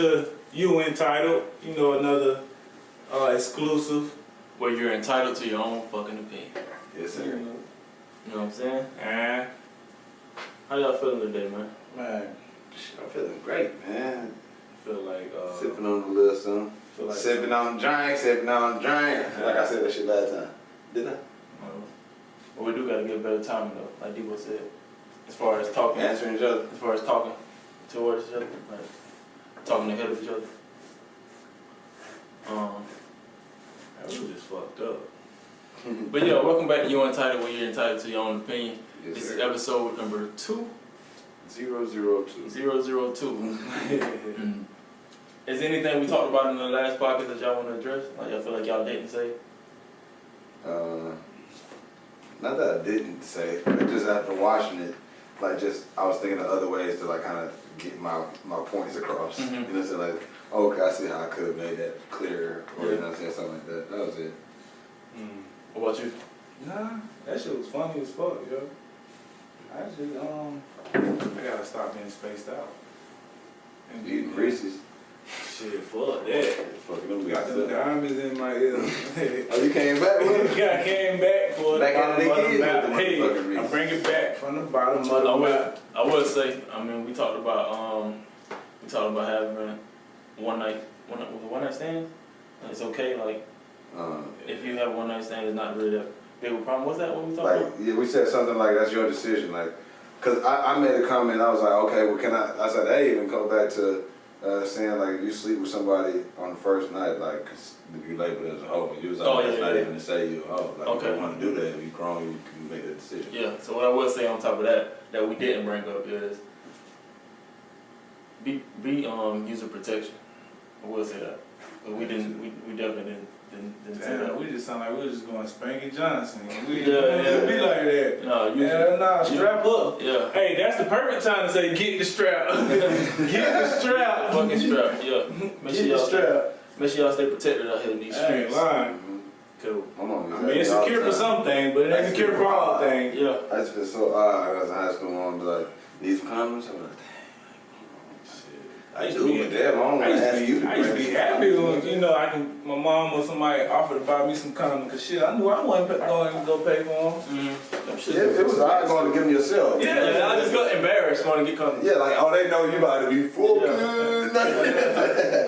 to You Entitled, you know, another exclusive. Where you're entitled to your own fucking opinion. Yes, sir. You know what I'm saying? How y'all feeling today, man? Man, I'm feeling great, man. Feel like Sipping on a little something. Feel like sipping on drink. Like I said that shit last time. Didn't I? But we do gotta get better timing though, like Debo said. As far as talking. Answering each other. As far as talking towards each other. Like talking ahead of each other. we just fucked up. But yeah, welcome back to You Untitled, where you're entitled to your own opinion. Yes, This sir. is episode number 2. 002. 002. Is anything we talked about in the last podcast that y'all want to address? Like y'all feel like y'all didn't say? Not that I didn't say, but just after watching it, like I was thinking of other ways to like kind of get my points across. Mm-hmm. You know what I'm saying? Like, okay, I see how I could have made that clearer, or you know what I'm saying, something like that. That was it. What about you? Nah, that shit was funny as fuck, yo. I just I gotta stop being spaced out. And Eating Reese's. Shit, fuck that. Fucking them Got guys them up. diamonds in my ear. Oh, you came back with it? Yeah, I came back for Back the out of the bottom kid map. with the Hey, motherfucking I Reese's. bring it back from the bottom of the map. I would say, I mean, we talked about having one night stand. It's okay, like if you have one night stand, it's not really that big of a problem. What's that? What we talked Like, about? yeah, we said something like, that's your decision. Like, cause I made a comment, I was like, okay, well, I said, hey, even go back to saying like, if you sleep with somebody on the first night, like, cause you labeled as a hoe, and you was like, that's not even to say you a hoe. Like, Okay. if you want to do that, if you're grown, you can make that decision. Yeah. So what I would say on top of that we didn't bring up is be user protection. I will say that, but we definitely didn't say Damn, that. we just sound like we were just going Spanky Johnson. We Yeah. be like that. No, Strap up. Yeah. Hey, that's the perfect time to say get the strap. Get the strap. Fucking strap. Yeah. Get the strap. Make sure y'all stay protected out here in these I ain't streets. lying. Cool. My mom I mean, it's secure for some things, but it ain't secure for all things. Yeah. I just feel so odd. I was in high school, mom be like, need some condoms? I'm like, I used to be happy when, my mom or somebody offered to buy me some condoms, cause shit, I knew I wasn't going to go pay for them. It was odd going to give them yourself. Yeah, I just got embarrassed going to get condoms. Yeah, like, oh, they know you about to be fucking.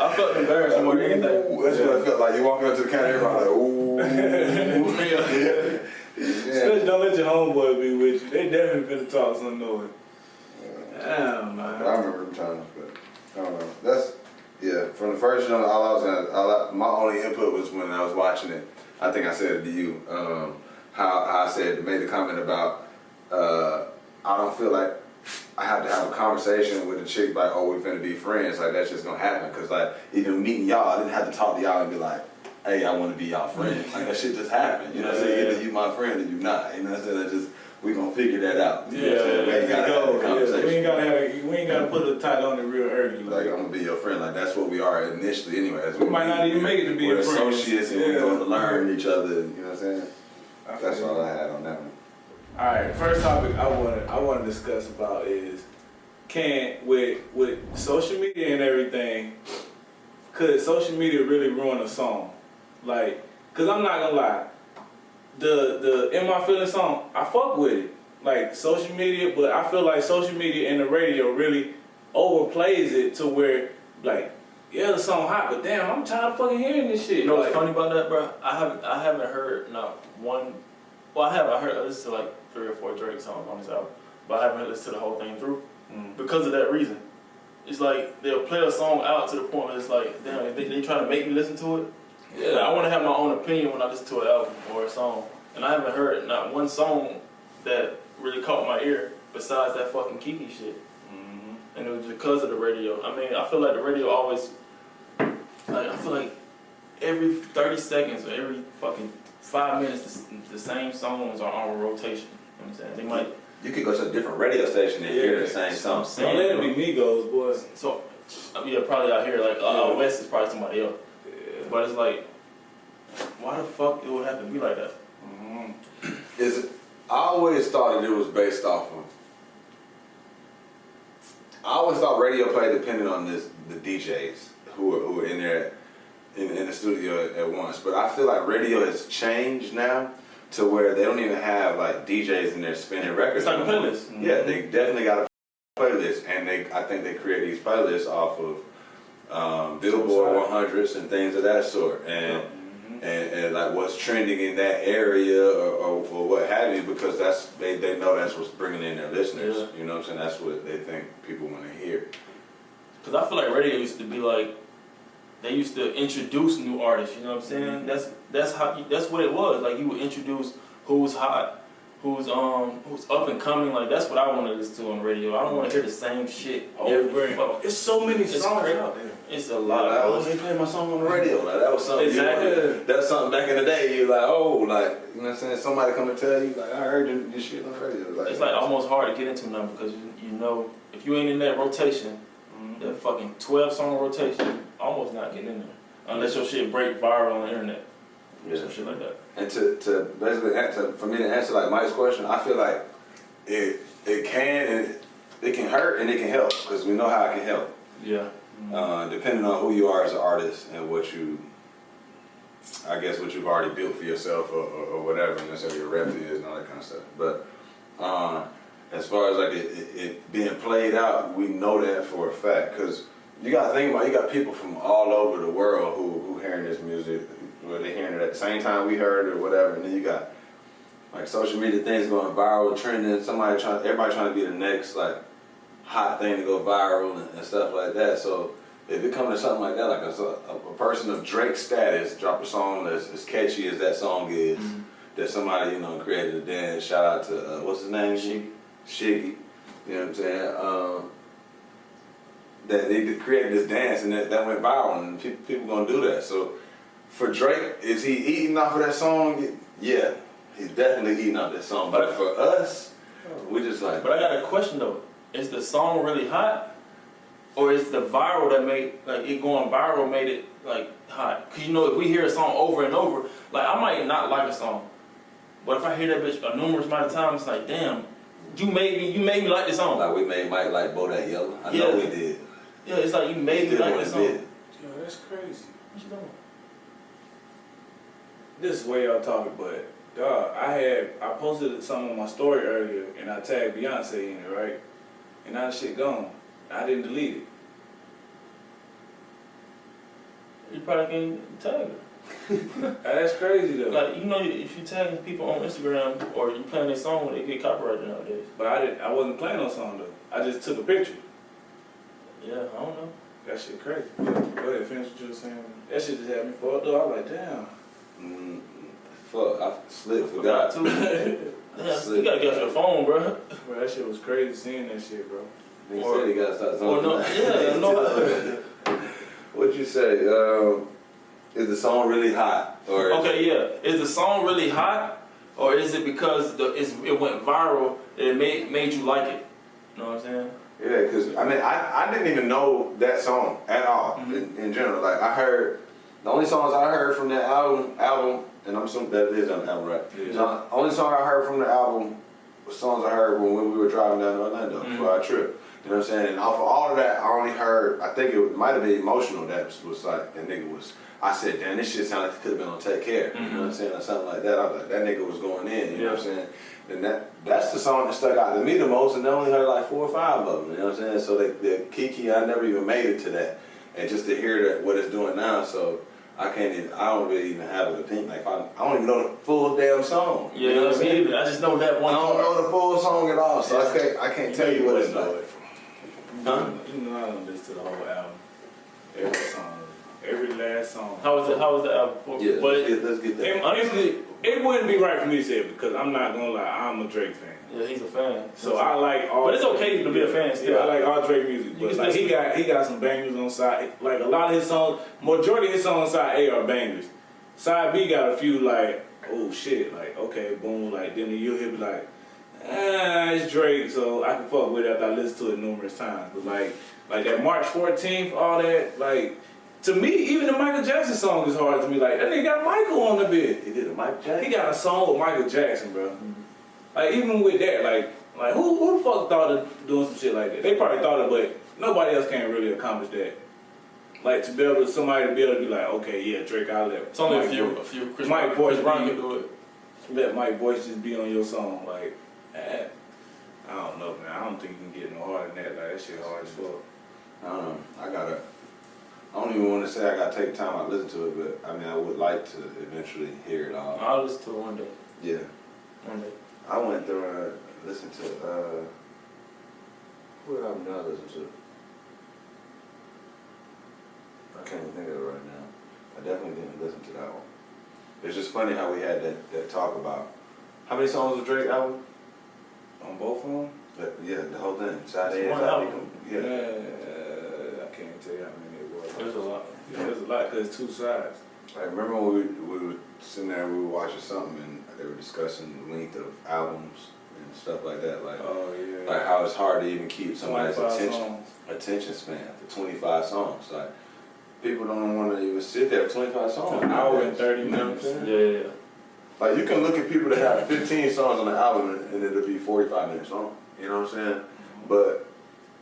I felt embarrassed more than anything. That's what I felt like. You walking up to the counter, everybody like, ooh. Especially don't let your homeboy be with you. They definitely finna talk some noise. Damn, man. I remember them times, but I don't know. From the first show, my only input was when I was watching it. I think I said it to you. How I made the comment about I don't feel like I have to have a conversation with a chick like, oh, we're finna be friends. Like, that's just gonna happen. Cause like, even meeting y'all, I didn't have to talk to y'all and be like, hey, I want to be y'all friend. Like, that shit just happened. You know what I'm saying? Either you my friend or you not. You know what I'm saying? That just, we gonna figure that out. You know what I'm saying? We ain't gotta have a conversation. We ain't gotta put a title on it real early. Like, I'm gonna be your friend. Like, that's what we are initially anyway. We might not even make it to be we're a friend. associates and we're gonna learn each other. You know what I'm saying? That's all I had on that one. All right, first topic I want to discuss about is with social media and everything, could social media really ruin a song? Like, cause I'm not gonna lie, the In My Feelings song, I fuck with it. Like social media, but I feel like social media and the radio really overplays it to where, like, yeah, the song hot, but damn, I'm tired of fucking hearing this shit. You know what's funny about that, bro? I haven't heard not one. Well, I listened to like 3 or 4 Drake songs on this album, but I haven't listened to the whole thing through because of that reason. It's like they'll play a song out to the point where it's like, damn, they trying to make me listen to it. Yeah, like, I want to have my own opinion when I listen to an album or a song, and I haven't heard not one song that really caught my ear besides that fucking Kiki shit. And it was because of the radio. I mean, I feel like the radio always, like, I feel like every 30 seconds or every fucking 5 minutes, the same songs are on rotation. You know what I'm saying? They might. You could go to a different radio station and hear the same song. Don't let it be Migos, boys. So, yeah, probably out here, like, out west is probably somebody else. Yeah. But it's like, why the fuck it would have to be like that? I always thought that it was based off of. I always thought radio play depended on this the DJs who are in there in the studio at once. But I feel like radio has changed now to where they don't even have like DJs in there spinning records. It's like a playlist. Yeah, they definitely got a playlist, and I think they create these playlists off of Billboard 100s and things of that sort, and like what's trending in that area or what have you, because they know that's what's bringing in their listeners. Yeah. You know what I'm saying? That's what they think people want to hear. Because I feel like radio used to be like, they used to introduce new artists, you know what I'm saying? That's what it was. Like, you would introduce who's hot, who's up and coming. Like, that's what I want to listen to on the radio. I don't want to hear the same shit over and over. It's so many songs out there. It's a lot. Like, they play my song on the radio. Like, that was something. Exactly. That's something back in the day. You're like, oh, like, you know what I'm saying? Somebody come and tell you, like, I heard this shit on the radio. Like, It's like almost hard to get into now because you know, if you ain't in that rotation, that fucking 12-song rotation, almost not getting in there. Unless your shit break viral on the internet. Some shit like that. And to basically answer, for me to answer like Mike's question, I feel like it can hurt and it can help, because we know how it can help. Yeah. Depending on who you are as an artist and what you've already built for yourself or whatever, necessarily your rep is and all that kind of stuff. But as far as like it being played out, we know that for a fact, because you got to think about, you got people from all over the world who hearing this music, where they're hearing it at the same time we heard it or whatever, and then you got like social media things going viral, trending, everybody trying to be the next like hot thing to go viral and stuff like that. So if it comes to something like that, like a person of Drake's status drop a song that's as catchy as that song is, that somebody created a dance. Shout out to what's his name? Shiggy. You know what I'm saying? That they created this dance and that went viral, and people gonna do that. So for Drake, is he eating off of that song? Yeah, he's definitely eating off that song. But for us, we just like. But I got a question though. Is the song really hot, or is the viral that made it going viral made it like hot? Cause if we hear a song over and over, like I might not like a song, but if I hear that bitch a numerous amount of times, it's like, damn, you made me like this song. Like we made Mike like Bodak Yellow. I know we did. Yeah, it's like you made me like this song. Yo, that's crazy. What you doing? This is way off topic, but dog, I posted something on my story earlier, and I tagged Beyonce in it, right? And now the shit gone. I didn't delete it. You probably can tag her. That's crazy though. Like if you tag people on Instagram or you playing their song, they get copyrighted nowadays. But I wasn't playing no song though. I just took a picture. Yeah, I don't know. That shit crazy. Go ahead, finish what you were saying. That shit just had me fucked up. I was like, damn. Fuck, I forgot too. Yeah, you gotta get off your phone, bro. Bro, that shit was crazy seeing that shit, bro. He said he gotta start something. What'd you say? Is the song really hot? Or okay, yeah. Is the song really hot, or is it because it went viral that it made you like it? You know what I'm saying? Yeah, because I didn't even know that song at all in general. Like the only songs I heard from that album, and I'm assuming that it is on the album, right? Yeah. The only song I heard from the album was songs I heard when we were driving down to Orlando for our trip. You know what I'm saying? And off of all of that, I only heard, I think it might have been Emotional that was like, that nigga was, I said, damn, this shit sounded like it could have been on Take Care. You know what I'm saying? Or something like that. I was like, that nigga was going in, you know what I'm saying? And that's the song that stuck out to me the most, and they only heard like 4 or 5 of them, you know what I'm saying? So the Kiki, I never even made it to that. And just to hear that, what it's doing now, so I don't really even have an opinion. Like I don't even know the full damn song. Yeah, you know what I'm saying? I just know that one. I don't know the full song at all, so I can't tell you what it's like. Huh? You know I don't listen to the whole album. Every song. Every last song. How was the album? Yeah, but let's get that. Honestly, it wouldn't be right for me to say it, because I'm not gonna lie, I'm a Drake fan. Yeah, he's a fan. So I like all. But it's okay to be a fan still. Yeah, I like all Drake music. But like he got some bangers on side. Like a lot of his songs, majority of his songs on side A are bangers. Side B got a few like, oh shit, like okay, boom, like then you'll hear be like, it's Drake, so I can fuck with it after I listen to it numerous times. But like that March 14th, all that, like. To me, even the Michael Jackson song is hard to me. Like, that nigga got Michael on the bit. He did a Michael Jackson? He got a song with Michael Jackson, bro. Like, even with that, like who the fuck thought of doing some shit like that? They probably thought of it, but nobody else can really accomplish that Like to be able to, somebody to be able to be like, okay, yeah, Drake, I'll let. It's only Mike a few. Boy- A few. Mike Boy Chris Brown be- can do it. Let Mike voice just be on your song. Like, I don't know, man. I don't think you can get no harder than that. Like that shit hard as fuck. I don't even want to say I gotta take time out to listen to it, but I mean, I would like to eventually hear it all. I'll listen to it one day. Yeah. One day. I went through and listened to, what album did I listen to? I can't even think of it right now. I definitely didn't listen to that one. It's just funny how we had that talk about, how many songs was Drake album? On both of them? Yeah, the whole thing. Side It's A, one side album. B. Yeah. I can't tell you how many it was. There's a lot. Yeah, there's a lot because it's two sides. I remember when we were sitting there, we were watching something, and they were discussing the length of albums and stuff like that. Like, Oh yeah. like how it's hard to even keep somebody's 25 songs. attention span for 25 songs. Like, people don't want to even sit there for 25 songs. An hour and 30 You know what I'm minutes. saying? Yeah. Like, you can look at people that have 15 songs on the album and it'll be 45 minutes long. You know what I'm saying? But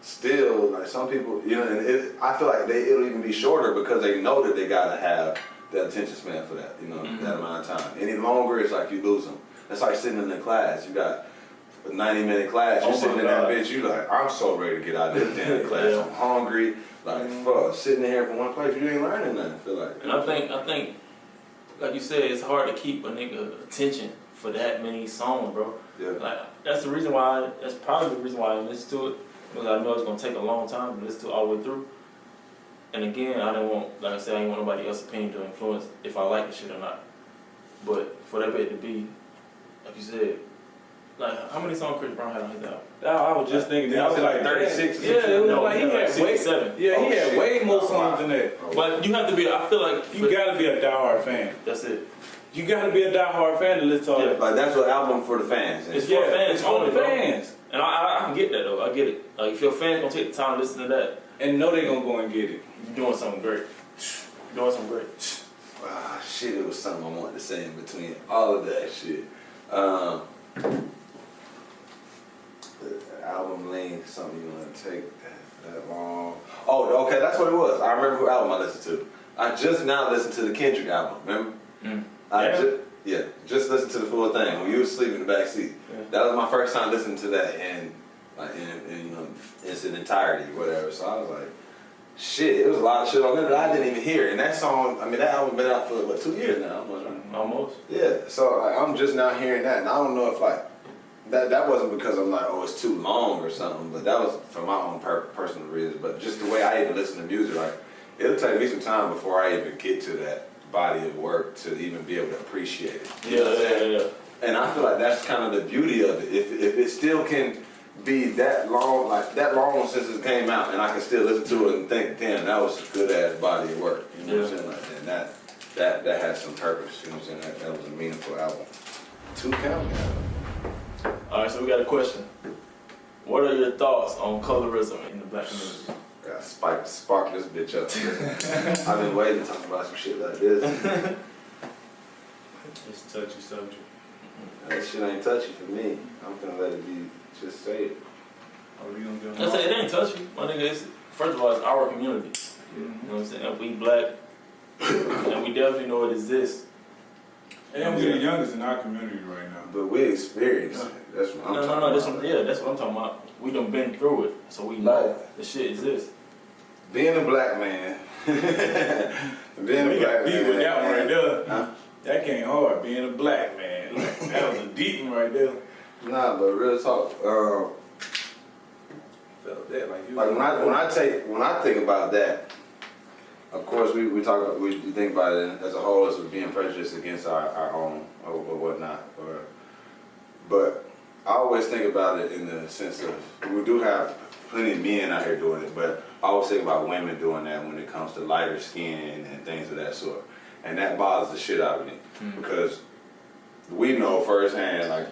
still, like, some people, you know, and I feel like it'll even be shorter because they know that they gotta have the attention span for that, you know, that amount of time. Any longer, it's like you lose them. It's like sitting in the class. You got a 90-minute class. You're Oh sitting my in that God. bitch. You like, I'm so ready to get out of this damn class. Yeah. I'm hungry. Like, fuck, sitting here for one place, you ain't learning nothing. I feel like. And I think, like you said, it's hard to keep a nigga attention for that many songs, bro. Yeah. Like that's probably the reason why I listen to it, because I know it's gonna take a long time to listen to it all the way through. And again, I don't want, like I said, I ain't want nobody else's opinion to influence if I like the shit or not. But for that bit to be, like you said, like how many songs Chris Brown had on his album? I was just thinking that. I was like 36 or Yeah, it was No, like he he had had like way. 67. Yeah, he Oh, had shit. way more Oh, songs wow. than that. But you have to be, I feel like, You gotta be a diehard fan. that's it. You gotta be a diehard fan to listen to all Yeah. that. Like, that's what album for the fans. It's Yeah, for fans it's for only, the bro. fans. And I can get that though, I get it. Like if your fans gonna take the time to listen to that, And know they gonna go and get it. you're doing something great. You're doing something great. Ah, shit, it was something I wanted to say in between all of that shit. The album length, something you want to take that long. Oh, okay, that's what it was. I remember what album I listened to. I just now listened to the Kendrick album, remember? Just listened to the full thing when you was asleep in the back seat. Yeah. That was my first time listening to that in you know, its entirety, whatever. So I was like, shit, it was a lot of shit on there that I didn't even hear. And that song, I mean, that album been out for what, 2 years now, almost, right? Almost. Yeah, so like, I'm just now hearing that, and I don't know if like that wasn't because I'm like, oh, it's too long or something, but that was for my own personal reasons. But just the way I even listen to music, like it'll take me some time before I even get to that body of work to even be able to appreciate it. You know what I'm saying? Yeah. And I feel like that's kind of the beauty of it. If it still can be that long, like that long since it came out, and I can still listen to it and think, damn, that was a good ass body of work. You know what I'm saying? Like, and that has some purpose. You know what I'm saying? That was a meaningful album. 2 count. Alright, so we got a question. What are your thoughts on colorism in the black community? Gotta spark this bitch up. I've been waiting to talk about some shit like this. It's a touchy subject. That shit ain't touchy for me. I'm gonna let it be. Just say it. Are we gonna get I say it ain't touchy. My nigga, first of all, it's our community. You know what I'm saying? We black, and we definitely know it exists. And we're the youngest in our community right now. But we experience it. That's what I'm talking about. That's what I'm talking about. We done been through it, so we know the shit exists. Being a black man. We got beat with that one right there. Huh? That came hard, being a black man. Like, that was a deep one right there. Nah, but real talk. Felt that like you. Like when I think about that, of course we think about it as a whole as being prejudiced against our own or whatnot. But I always think about it in the sense of we do have plenty of men out here doing it, but I always think about women doing that when it comes to lighter skin and things of that sort. And that bothers the shit out of me because we know firsthand, like,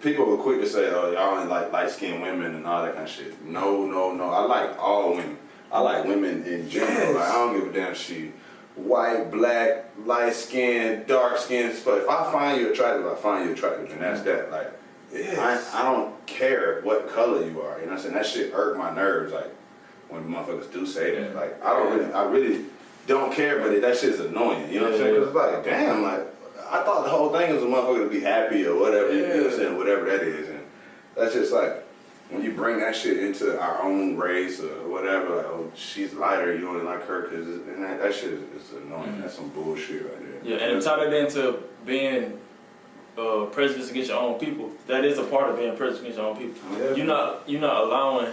people are quick to say, oh, y'all only like light-skinned women and all that kind of shit. No. I like all women. I like women in general. Yes. Like, I don't give a damn shit. White, black, light-skinned, dark-skinned. If I find you attractive, I find you attractive. And that's that. Like, Yes. I don't care what color you are. You know what I'm saying? That shit irk my nerves. Like, when motherfuckers do say that. Like, I really don't care, but that shit's annoying. You know what I'm saying? Because it's like, damn, like, I thought the whole thing was a motherfucker to be happy or whatever, you know what I'm saying, whatever that is. And that's just like, when you bring that shit into our own race or whatever, like, oh, she's lighter, you only like her, because that shit is annoying. That's some bullshit right there. Yeah, and to tie that into being prejudice against your own people, that is a part of being prejudiced against your own people. Yeah. You're not allowing,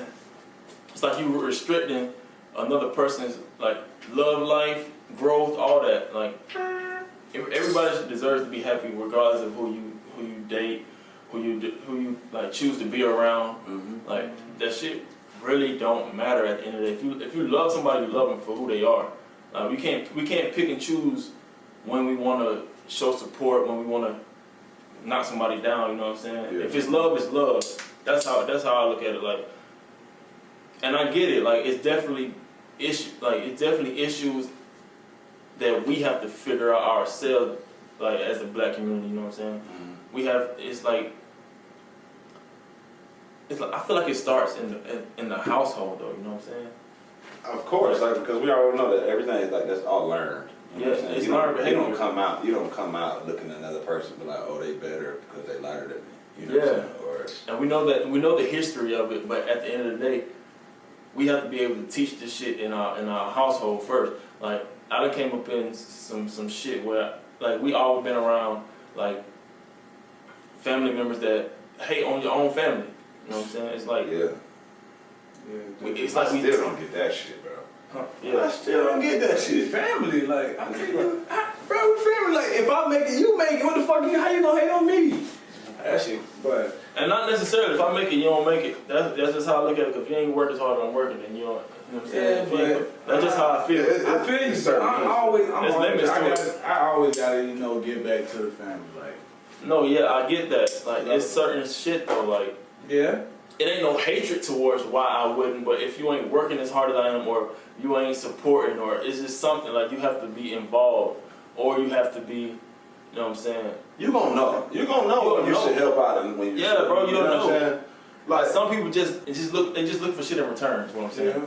it's like you restricting another person's like love life, growth, all that. Like everybody deserves to be happy regardless of who you date, who you like choose to be around. Like that shit really don't matter at the end of the day. If you love somebody, you love them for who they are. We can't pick and choose when we want to show support, when we want to knock somebody down. You know what I'm saying? Yeah. If it's love, it's love. That's how I look at it. Like, and I get it. Like it's definitely issues that we have to figure out ourselves. Like as a black community, you know what I'm saying? We have. It's like I feel like it starts in the household, though. You know what I'm saying? Of course, like because we already know that everything is like that's all learned. You know it's learned behavior. You don't come out looking at another person and be like, oh, they better because they lighter than me. You know what I'm saying? And we know the history of it, but at the end of the day, we have to be able to teach this shit in our household first. Like I done came up in some shit where like we all been around like family members that hate on your own family. You know what I'm saying? It's like it's like I still don't get that shit, bro. Yeah. I still don't get that shit. Family, like, bro, we family. Like, if I make it, you make it. What the fuck? How you gonna hate on me? That shit, but. And not necessarily. If I make it, you don't make it. That's just how I look at it. Cause if you ain't work as hard as I'm working, then you don't. You know what I'm saying? Yeah, but that's just how I feel. I feel you, sir. I always gotta, get back to the family, like. No, yeah, I get that. Like, it's certain shit though, like. Yeah. It ain't no hatred towards why I wouldn't, but if you ain't working as hard as I am, or you ain't supporting, or it's just something like you have to be involved, or you have to be, you know what I'm saying? You gonna know. You gonna know when you should help out and when you should. Bro, you don't know. What I'm saying? Like some people just look for shit in return. Is what I'm saying.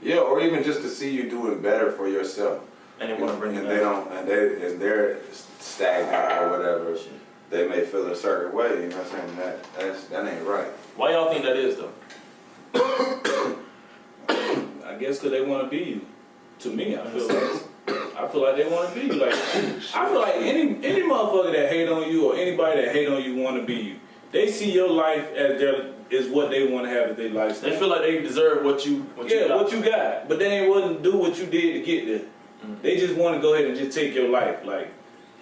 Yeah, or even just to see you doing better for yourself. And they want to bring it up. And they're stagnant or whatever. They may feel a certain way. You know what I'm saying? That ain't right. Why y'all think that is though? I guess because they want to be you. To me, I feel like they want to be you. Like I feel like any motherfucker that hate on you or anybody that hate on you want to be you. They see your life as what they want to have as their lifestyle. They feel like they deserve what you got. But they ain't willing to do what you did to get there. They just want to go ahead and just take your life. Like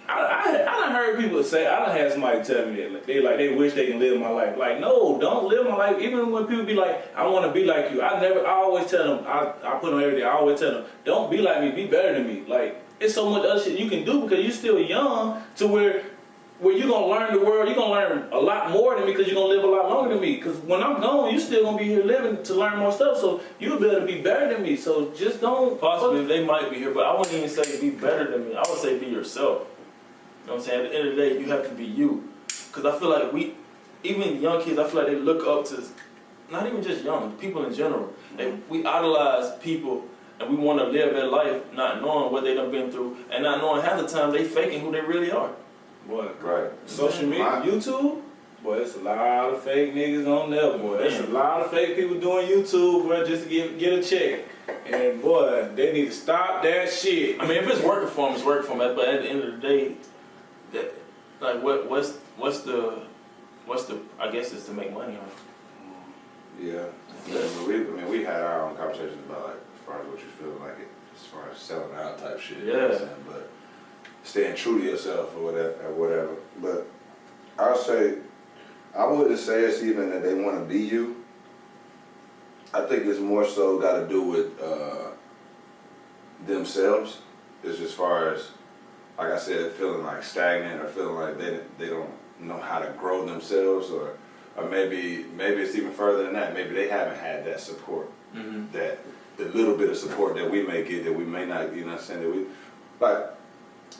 I done heard people say, I done had somebody tell me that they wish they can live my life. Like, no, don't live my life. Even when people be like, I want to be like you. I always tell them, I put on everything. I always tell them, don't be like me, be better than me. Like, it's so much other shit you can do because you're still young to where you're going to learn the world. You're going to learn a lot more than me because you're going to live a lot longer than me. Because when I'm gone, you're still going to be here living to learn more stuff. So you'll be able to be better than me. So just don't. Possibly they might be here, but I wouldn't even say be better than me. I would say be yourself. You know what I'm saying? At the end of the day, you have to be you. Because I feel like even young kids, I feel like they look up to, not even just young, people in general. We idolize people and we want to live their life not knowing what they done been through and not knowing half the time they faking who they really are. Boy, right. Social media, YouTube, boy, it's a lot of fake niggas on there, boy. There's a lot of fake people doing YouTube, boy, just to get a check. And boy, they need to stop that shit. I mean, if it's working for them, it's working for them. But at the end of the day, like what's the I guess it's to make money on it. Yeah. We had our own conversations about like as far as what you feel like it, as far as selling out type shit. Yeah. You know what I'm saying? But staying true to yourself or whatever. But I wouldn't say it's even that they want to be you. I think it's more so got to do with themselves. It's as far as, like I said, feeling like stagnant or feeling like they don't know how to grow themselves, or maybe it's even further than that. Maybe they haven't had that support, that the little bit of support that we may get that we may not, you know what I'm saying, that we, like,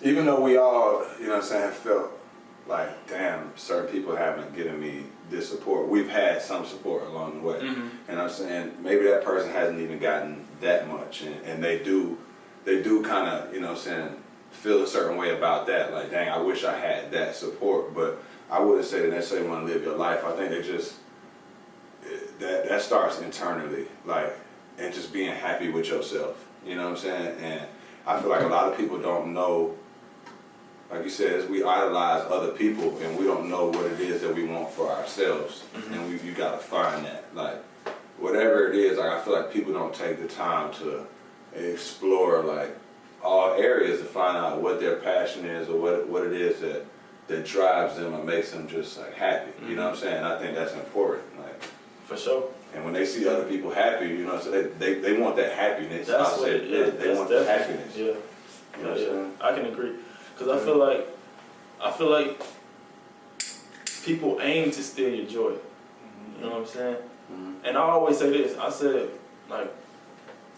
even though we all, you know what I'm saying, felt like, damn, certain people haven't given me this support. We've had some support along the way. Mm-hmm. And I'm saying maybe that person hasn't even gotten that much, and they do kind of, you know what I'm saying, feel a certain way about that. Like, dang, I wish I had that support. But I wouldn't say they necessarily want to live your life. I think they just, that starts internally, like, and just being happy with yourself. You know what I'm saying? And I feel like a lot of people don't know, like you said, we idolize other people and we don't know what it is that we want for ourselves. Mm-hmm. And you gotta find that. Like, whatever it is, like, I feel like people don't take the time to explore, like, all areas to find out what their passion is or what it is that drives them and makes them just, like, happy. Mm-hmm. You know what I'm saying? I think that's important. Like, For sure. and when they see other people happy, you know, so they want that happiness. That's what it is. They want the happiness. Yeah. You know what I'm saying? I can agree. Because I feel like people aim to steal your joy. You know what I'm saying? Mm-hmm. And I always say this. I said, like,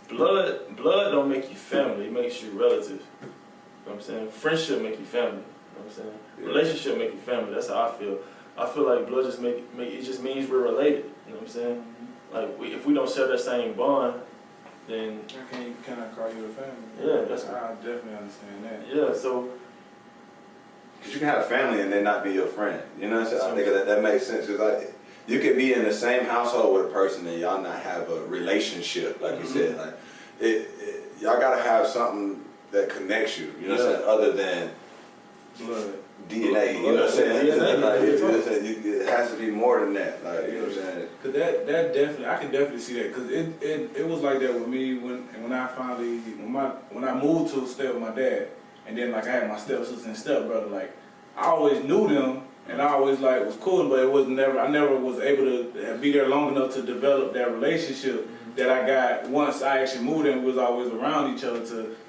blood don't make you family. It makes you relatives. You know what I'm saying? Friendship make you family. You know what I'm saying? Yeah. Relationship make you family. That's how I feel. I feel like blood just it just means we're related. You know what I'm saying? Like, if we don't share that same bond, then Can I call you a family? Yeah, that's I definitely understand that. yeah. So Because you can have a family and then not be your friend. You know what I'm saying? I think that makes sense. Because, like, you could be in the same household with a person and y'all not have a relationship, like you said. Like, y'all gotta have something that connects you. You know what I'm saying? Other than Blood. DNA. You know what I'm saying? DNA. Like, it has to be more than that. Like, you know what I'm saying? Cause that definitely, I can definitely see that. Cause it was like that with me when I moved to stay with my dad, and then like I had my stepsister and stepbrother. Like, I always knew them, and I always like was cool, but I never was able to be there long enough to develop that relationship that I got once I actually moved in. We was always around each other.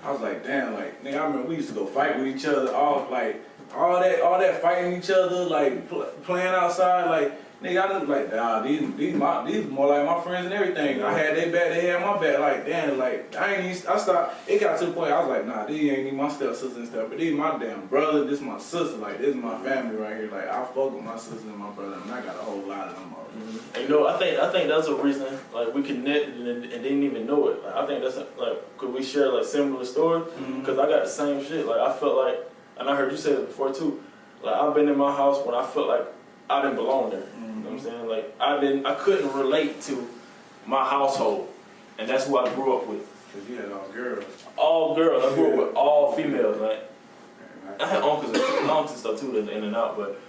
I was like, damn, like, nigga, I remember we used to go fight with each other, all that fighting each other, like playing outside, like, nigga, I look like, nah, these more like my friends and everything. I had their back, they had my back. Like, damn, like, I stopped. It got to the point I was like, nah, these ain't even my stepsisters and stuff, but these my damn brother. This my sister. Like, this is my family right here. Like, I fuck with my sister and my brother, and I got a whole lot of them already. And, you know, I think that's a reason, like, we connected and didn't even know it. Like, I think that's like, could we share like similar stories? Because I got the same shit. Like, I felt like, and I heard you say it before too. Like, I've been in my house when I felt like I didn't belong there. You know what I'm saying? Like, I couldn't relate to my household, and that's who I grew up with. Cause you had all girls. All girls. I grew up with all females. Like, I had uncles and stuff too that in and out, but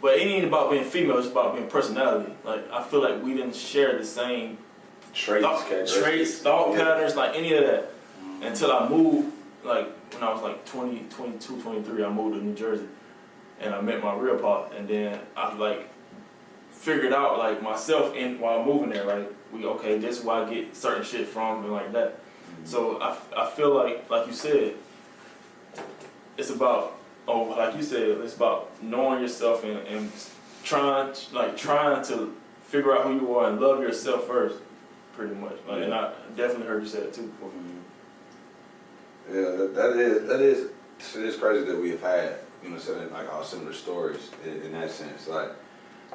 but it ain't about being female. It's about being personality. Like, I feel like we didn't share the same Traits, thought patterns, like any of that, until I moved. Like, when I was like 20, 22, 23, I moved to New Jersey, and I met my real pop, and then I like figured out like myself while moving there. Like, this is where I get certain shit from and like that. So I feel like you said, it's about it's about knowing yourself and trying to figure out who you are and love yourself first, pretty much. Like, and I definitely heard you say that too before. Yeah, that is crazy that we've had, you know, saying like all similar stories in that sense. Like,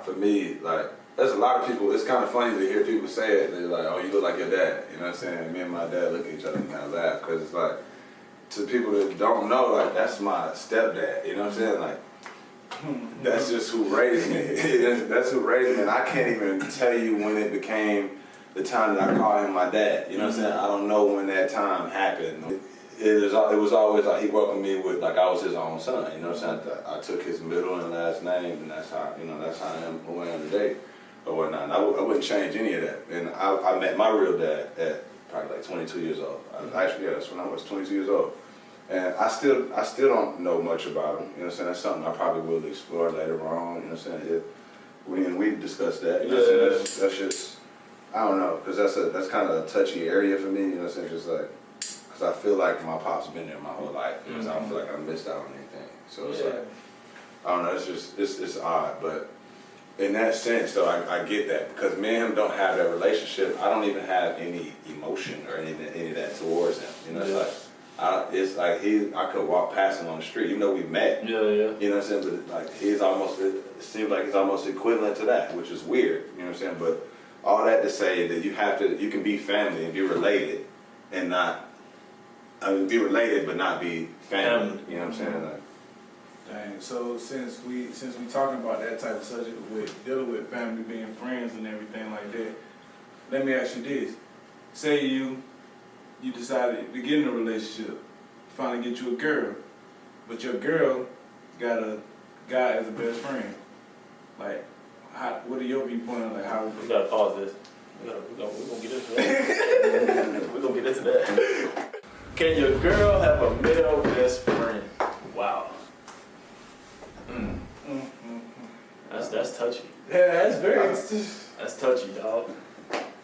for me, like, there's a lot of people. It's kind of funny to hear people say it. They're like, "Oh, you look like your dad." You know what I'm saying? Me and my dad look at each other and kind of laugh because it's like, to people that don't know, like, that's my stepdad. You know what I'm saying? Like, that's just who raised me. That's who raised me, and I can't even tell you when it became the time that I call him my dad. You know what I'm saying? I don't know when that time happened. It was always like he welcomed me with like I was his own son. You know what I'm saying? I took his middle and last name, and that's how I am who I am today, or whatnot. And I wouldn't change any of that. And I met my real dad at probably like 22 years old. That's when I was 22 years old. And I still don't know much about him. You know what I'm saying? That's something I probably will explore later on. You know what I'm saying? We've discussed that. You know what I'm saying? That's just, I don't know, because that's kind of a touchy area for me. You know what I'm saying? Just like, because I feel like my pop's been there my whole life. You know, so I don't feel like I missed out on anything. So it's like, I don't know, it's odd. But in that sense, though, I get that. Because me and him don't have that relationship. I don't even have any emotion or any of that towards him. You know, it's like, it's like I could walk past him on the street, even though we met. Yeah. You know what I'm saying? But like it seems like he's almost equivalent to that, which is weird. You know what I'm saying? But all that to say that you can be family and be related, and not, be related but not be family. You know what I'm saying? Like, Dang. So since we talking about that type of subject with dealing with family being friends and everything like that, let me ask you this: say you decided to get in a relationship, finally get you a girl, but your girl got a guy as a best friend. Like, what are your viewpoints? Like, how We gotta pause this. We're gonna get into that. We're gonna get into that. Can your girl have a male best friend? Wow. That's touchy. Yeah, that's very. That's touchy, dog.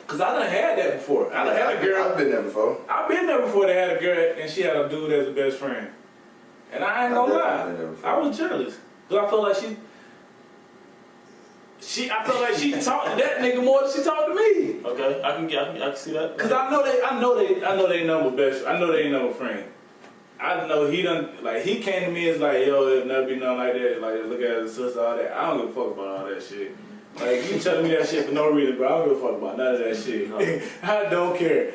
Cause I done had that before. I done had a girl. I've been there before. I've been there before. They had a girl and she had a dude as a best friend, and I ain't gonna definitely been there lie, before. I was jealous. Cause I felt like I felt like she talked to that nigga more than she talked to me. Okay, I can see that. Cause I know they number best. I know they ain't number friend. I know he done, like, he came to me and was like, yo, it'll never be nothing like that. Like, look at his sister, all that. I don't give a fuck about all that shit. Like, you telling me that shit for no reason, bro. I don't give a fuck about none of that shit. No. I don't care.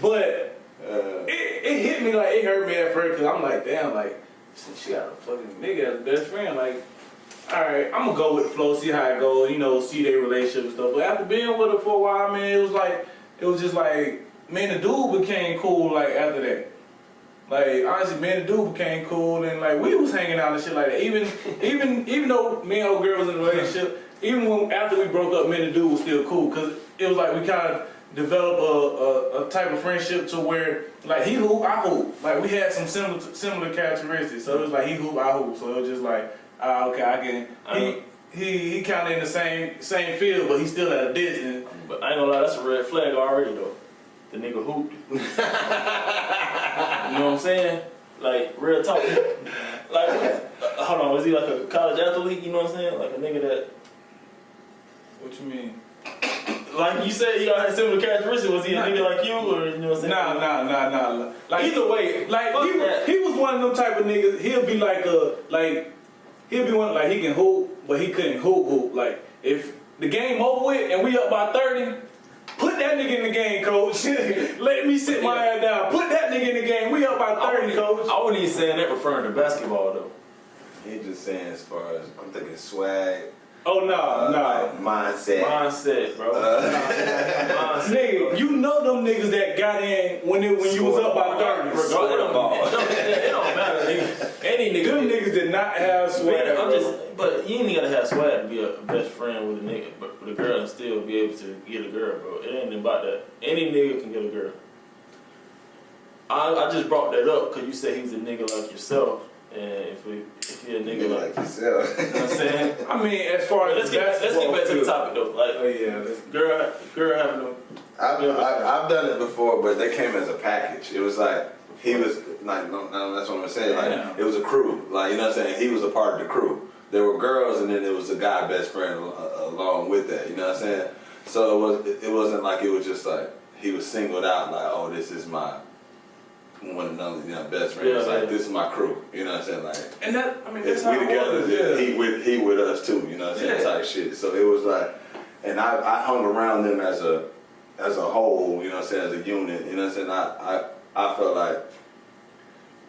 But it hit me, like, it hurt me at first, because I'm like, damn, like, she got a fucking nigga as a best friend. Like, all right, I'm going to go with the flow, see how it goes, you know, see their relationship and stuff. But after being with her for a while, man, it was just like, me and the dude became cool, like, after that. Like, honestly, me and the dude became cool, and like we was hanging out and shit like that. Even though me and old girl was in a relationship, even after we broke up, me and the dude was still cool, cause it was like we kind of developed a type of friendship to where like he hoop, I hoop. Like we had some similar characteristics, so it was like he hoop, I hoop. So it was just like, okay, I can. He kind of in the same field, but he still at a distance. But I ain't gonna lie, that's a red flag already though. The nigga hooped. You know what I'm saying? Like, real talk. Like, hold on, was he like a college athlete? You know what I'm saying? Like a nigga that. What you mean? Like you said, he had similar characteristics. Was he a nigga like you, or you know what I'm saying? Nah. Like, either way, like fuck he was one of them type of niggas. He'll be like he'll be one like he can hoop, but he couldn't hoop. Like if the game over with and we up by 30. Put that nigga in the game, coach. Let me sit my ass down. Put that nigga in the game. We up by 30, coach. I wasn't even saying that referring to basketball, though. He just saying as far as, I'm thinking swag. Oh, no. Mindset, bro. Mindset, nigga, you know them niggas that got in when you was up by 30. It don't matter, nigga. Any nigga. Them niggas did not have swag. But you ain't gotta have swag to be a best friend with a nigga, but with a girl and still be able to get a girl, bro. It ain't about that. Any nigga can get a girl. I just brought that up because you said he's a nigga like yourself. And if you're a nigga like yourself, you know what I'm saying? I mean, as far as let's get back to the topic though. Like, oh yeah, girl having a. I've done it before, but they came as a package. It was like he was like, no, that's what I'm saying. Like it was a crew. Like you know what I'm saying? He was a part of the crew. There were girls, and then there was a guy best friend along with that. You know what I'm saying? So it wasn't like it was just like he was singled out. Like, oh, this is my one another, best friend. It's like this is my crew. You know what I'm saying? Like, and that I mean, it's we together. He with us too. You know what I'm saying? Type shit. So it was like, and I hung around them as a whole. You know what I'm saying? As a unit. You know what I'm saying? I felt like,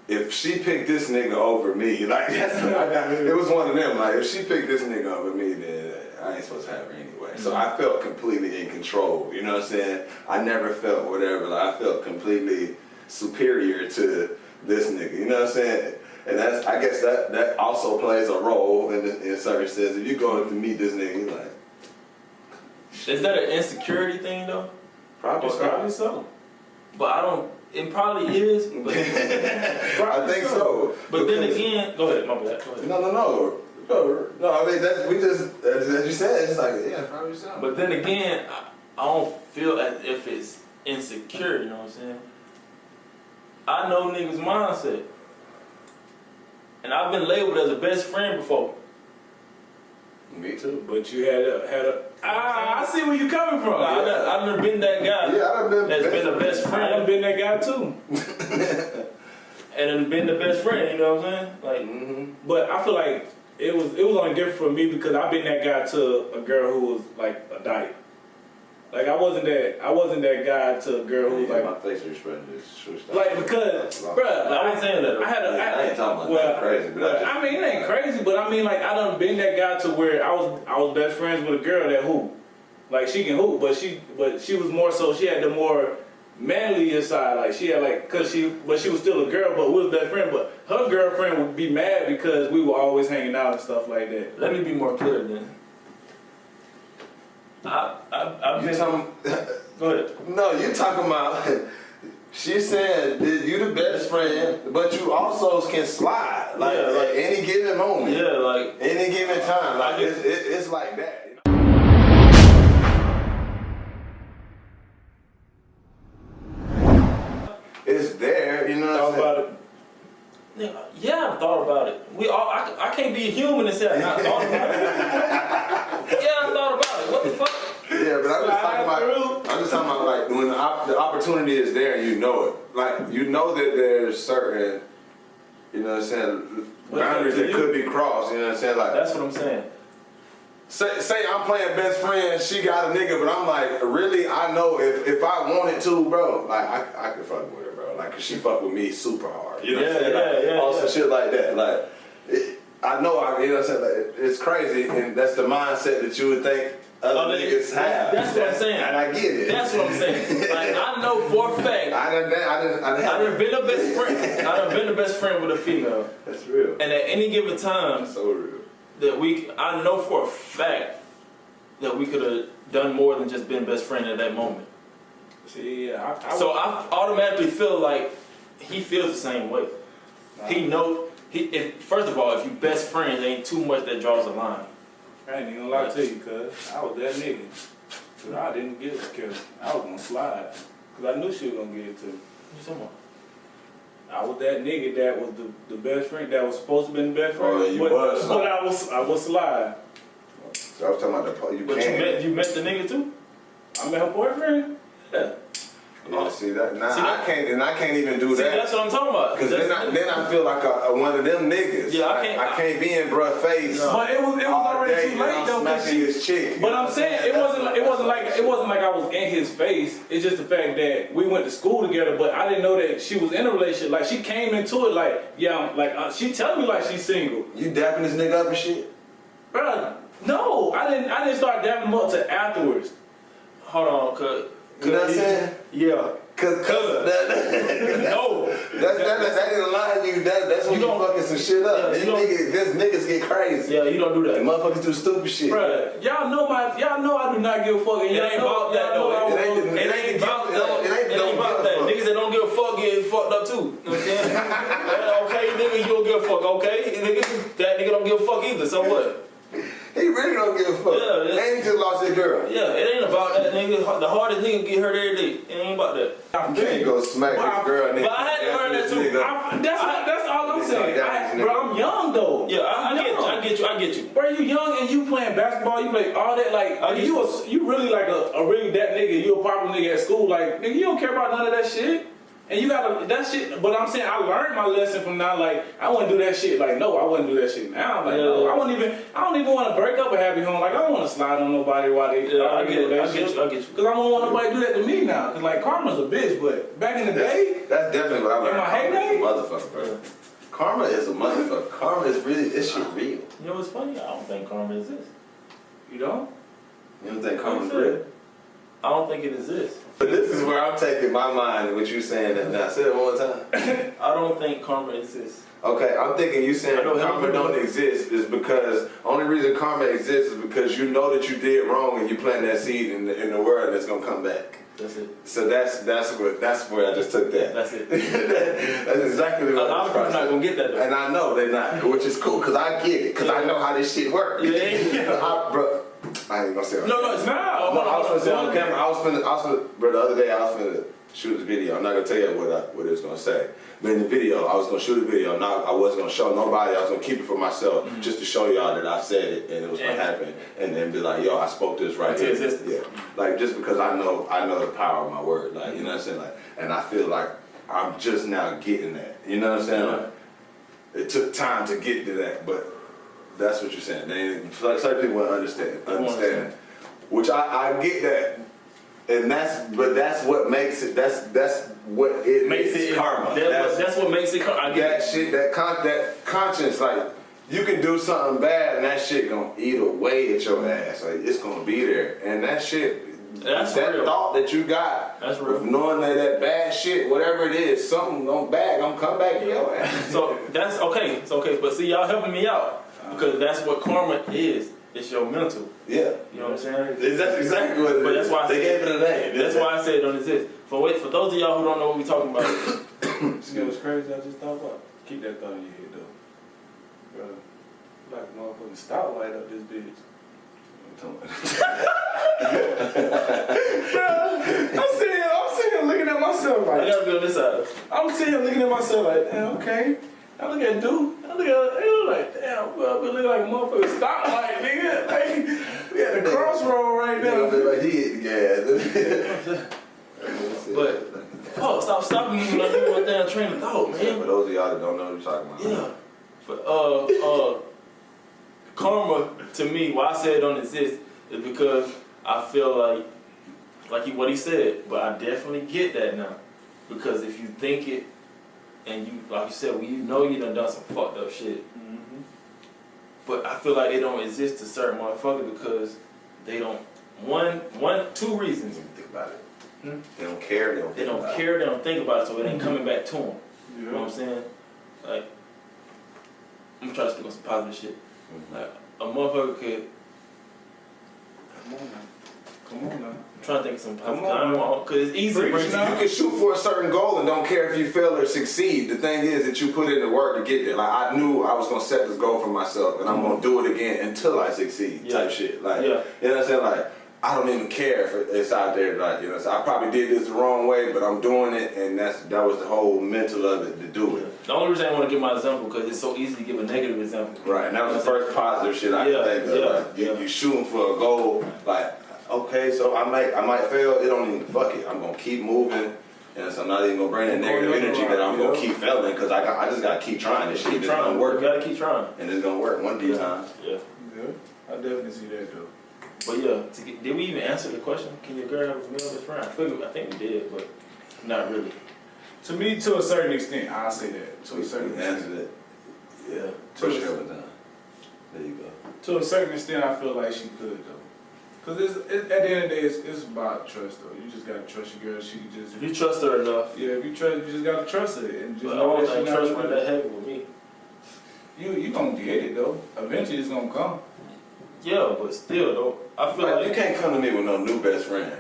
if she picked this nigga over me, like it was one of them. Like if she picked this nigga over me, then I ain't supposed to have her anyway. So I felt completely in control. You know what I'm saying? I never felt whatever. Like I felt completely superior to this nigga. You know what I'm saying? And I guess that also plays a role in certain sense. If you go to meet this nigga, you're like, is that an insecurity thing though? Probably so. But I don't. It probably is. But I think so. But then again, go ahead, my bad. Go ahead. No. I mean, we just, as you said, it's like, yeah, probably so. But then again, I don't feel as if it's insecure. You know what I'm saying? I know niggas' mindset, and I've been labeled as a best friend before. Me too. But you had a. I see where you coming from. I've never been that guy. Yeah, I've been that's been a best friend. I've been that guy too. and then been the best friend. You know what I'm saying? Like, But I feel like it was only different for me because I've been that guy to a girl who was like a dyke. Like I wasn't that guy to a girl who was like my facial expression is switched up. like because bruh, I ain't saying that. I ain't talking about that crazy, but I mean it ain't crazy, but I mean like I done been that guy to where I was best friends with a girl that hoop. Like she can hoop, but she was more so she had the more manly side. Like she had like but she was still a girl, but we was best friend. But her girlfriend would be mad because we were always hanging out and stuff like that. Let me be more clear then. I've You been. talking? Go ahead. No, you talking about. She said that you the best friend, but you also can slide. Like, Yeah, like- any given moment. Yeah, like Any given time. Like it's like that. It's there, you know what I'm Talk saying? about it. nigga, yeah, I've thought about it. I can't be a human and say I've not thought about it. Yeah, I thought about it. What the fuck? Yeah, but I'm just talking about like when the opportunity is there and you know it. Like you know that there's certain, you know what I'm saying, boundaries that could be crossed. You know what I'm saying? Like That's what I'm saying. say I'm playing best friend, she got a nigga, but I'm like, really, I know if I wanted to, bro, like I could fuck with her, bro. Like 'cause she fuck with me super hard. You know what I'm saying? Like, all some shit like that. Like I know you know what I'm saying? Like, it's crazy, and that's the mindset that you would think other niggas have. That's what I'm saying. And I get it. That's what I'm saying. Like I know for a fact. I done been a best friend. I done been the best friend with a female. That's real. And at any given time, So real. I know for a fact that we could have done more than just been best friend at that moment. See, yeah, So I automatically feel like he feels the same way. He knows. First of all, if you best friends, there ain't too much that draws a line. I ain't even gonna lie to you, cuz I was that nigga. Cause I didn't get it, cause I was gonna slide. Cause I knew she was gonna get it too. What you talking about? I was that nigga that was the best friend, that was supposed to be the best friend. Oh, you but, was. But I was slide. So I was talking about you But can't. you met the nigga too? I met her boyfriend. Yeah. Yeah, see that? Now See that? I can't even do See, that. that's what I'm talking about. Cause then I feel like one of them niggas. Yeah, I can't be in bruh face. No. But it was already too late though, cause smacking his chick. But I'm saying it wasn't like I was in his face. It's just the fact that we went to school together, but I didn't know that she was in a relationship. Like she came into it like, yeah, she telling me like she's single. You dapping this nigga up and shit? Bruh, no, I didn't start dapping him up till afterwards. Hold on, cuz. You know what I'm saying? Yeah. Cause No. that ain't lying you. That's when you fucking some shit up. Yeah, Niggas get crazy. Yeah, you don't do that. And motherfuckers do stupid shit. Bruh, y'all know I do not give a fuck. It ain't about that though. It ain't about that. Niggas that don't give a fuck get fucked up too. You know what I'm saying? Okay, nigga, you don't give a fuck. Okay, nigga, that nigga don't give a fuck either. So what? He really don't give a fuck. Yeah. And he just lost his girl. Yeah, it ain't about that nigga. The hardest nigga get hurt every day. It ain't about that. You can't go smack his girl, nigga. But I had to learn that too. That's all I'm saying. Bro, I'm young though. Yeah, I get you. Bro, you young and you playing basketball, you play all that, like, you really like a really that nigga, you a popular nigga at school, like, nigga, you don't care about none of that shit. And you gotta, that shit, but I'm saying I learned my lesson from now, like, I wouldn't do that shit, like, no, I wouldn't do that shit now, like, no, I don't even want to break up a happy home, like, I don't want to slide on nobody while they, I get you. Because I don't want nobody to do that to me now, because, like, karma's a bitch, but back in the day, That's definitely what I learned. In my heyday? Motherfucker, bro. Karma is a motherfucker. Karma is really, this shit real. You know what's funny? I don't think karma exists. you know? You don't think karma's real? I don't think it exists. But this is where I'm taking my mind and what you saying that now. Say it one more time. I don't think karma exists. Okay, I'm thinking you saying karma don't exist is because only reason karma exists is because you know that you did wrong and you plant that seed in the world that's gonna come back. That's it. So that's where I just took that. That's it. That's exactly what A lot of people not gonna get that though. And I know they're not, which is cool because I get it because I know how this shit works. Bro, I ain't gonna say it. No, it's not. I was finna say on camera. I was finna, bro. The other day I was finna shoot the video. I'm not gonna tell you what it was gonna say. But in the video, I was gonna shoot a video. I wasn't gonna show nobody. I was gonna keep it for myself, just to show y'all that I said it and it was gonna happen, and then be like, yo, I spoke this right here. Existence. Yeah, like just because I know the power of my word. Like you know what I'm saying. Like, and I feel like I'm just now getting that. You know what I'm saying? Like, it took time to get to that, but that's what you're saying. Certain people won't understand that. Which I get that. And that's what makes it. That's what it makes it karma. That's what makes it karma. I get that shit. That conscience. Like you can do something bad, and that shit gonna eat away at your ass. Like it's gonna be there, and that shit. That's that real. thought that you got. That's real. Knowing that bad shit, whatever it is, something gonna come back to your ass. So that's okay. It's okay. But see, y'all helping me out because that's what karma is. It's your mental. Yeah. You know what I'm saying? That's exactly what it is. But that's why they gave it a name. That's why I said it don't exist. For those of y'all who don't know what we're talking about. You know what's crazy? I just thought about. Keep that thought in your head though, bro. Like a motherfucking stoplight up this bitch. I'm sitting here looking at myself like. I gotta be on this side. I'm sitting here looking at myself like, damn, okay. I look at dude. I look like, damn, bro, I look like a motherfucking stoplight, nigga. Like, we at the crossroad right now. Like he hit the gas. But fuck, stop stopping me when I do my damn train of thought, man. For those of y'all that don't know what you're talking about. Yeah. But karma to me, why I say it don't exist is because I feel like what he said, but I definitely get that now. Because if you think it and you, like you said, well, you know you done some fucked up shit. Mm-hmm. But I feel like it don't exist to certain motherfuckers because they don't, two reasons. Think about it. They don't care. They don't care, they don't think about it, so it ain't coming back to them. Yeah. You know what I'm saying? Like, I'm trying to speak on some positive shit. Like, a motherfucker could. Come on now. I'm trying to think of some positive. Because it's easy. You can shoot for a certain goal and don't care if you fail or succeed. The thing is that you put in the work to get there. Like I knew I was gonna set this goal for myself, and I'm gonna do it again until I succeed. Type shit. Like you know what I'm saying? Like I don't even care if it's out there. Like you know, so I probably did this the wrong way, but I'm doing it, and that was the whole mental of it to do it. The only reason I want to give my example because it's so easy to give a negative example. Right, and that was the first positive shit I could think of. Like, you shooting for a goal, like. Okay, so I might fail. It don't even fuck it. I'm gonna keep moving, and so I'm not even gonna bring that negative energy that I'm gonna keep failing because I just gotta keep trying this shit. It's gonna work. You gotta keep trying, and it's gonna work one of these times. Yeah, I definitely see that though. But yeah, did we even answer the question? Can your girl have a male best friend? I think we did, but not really. To me, to a certain extent, I'll say that. To a certain extent. Answered it. Yeah, Push it over time. There you go. To a certain extent, I feel like she could though. Cause at the end of the day, it's about trust though. You just gotta trust your girl. She can just. If you trust her enough. Yeah, if you trust, you just gotta trust her and just. But I don't think trust went that heavy with me. You gonna get it though. Eventually, it's gonna come. Yeah, but still though, I feel like you can't come to me with no new best friend.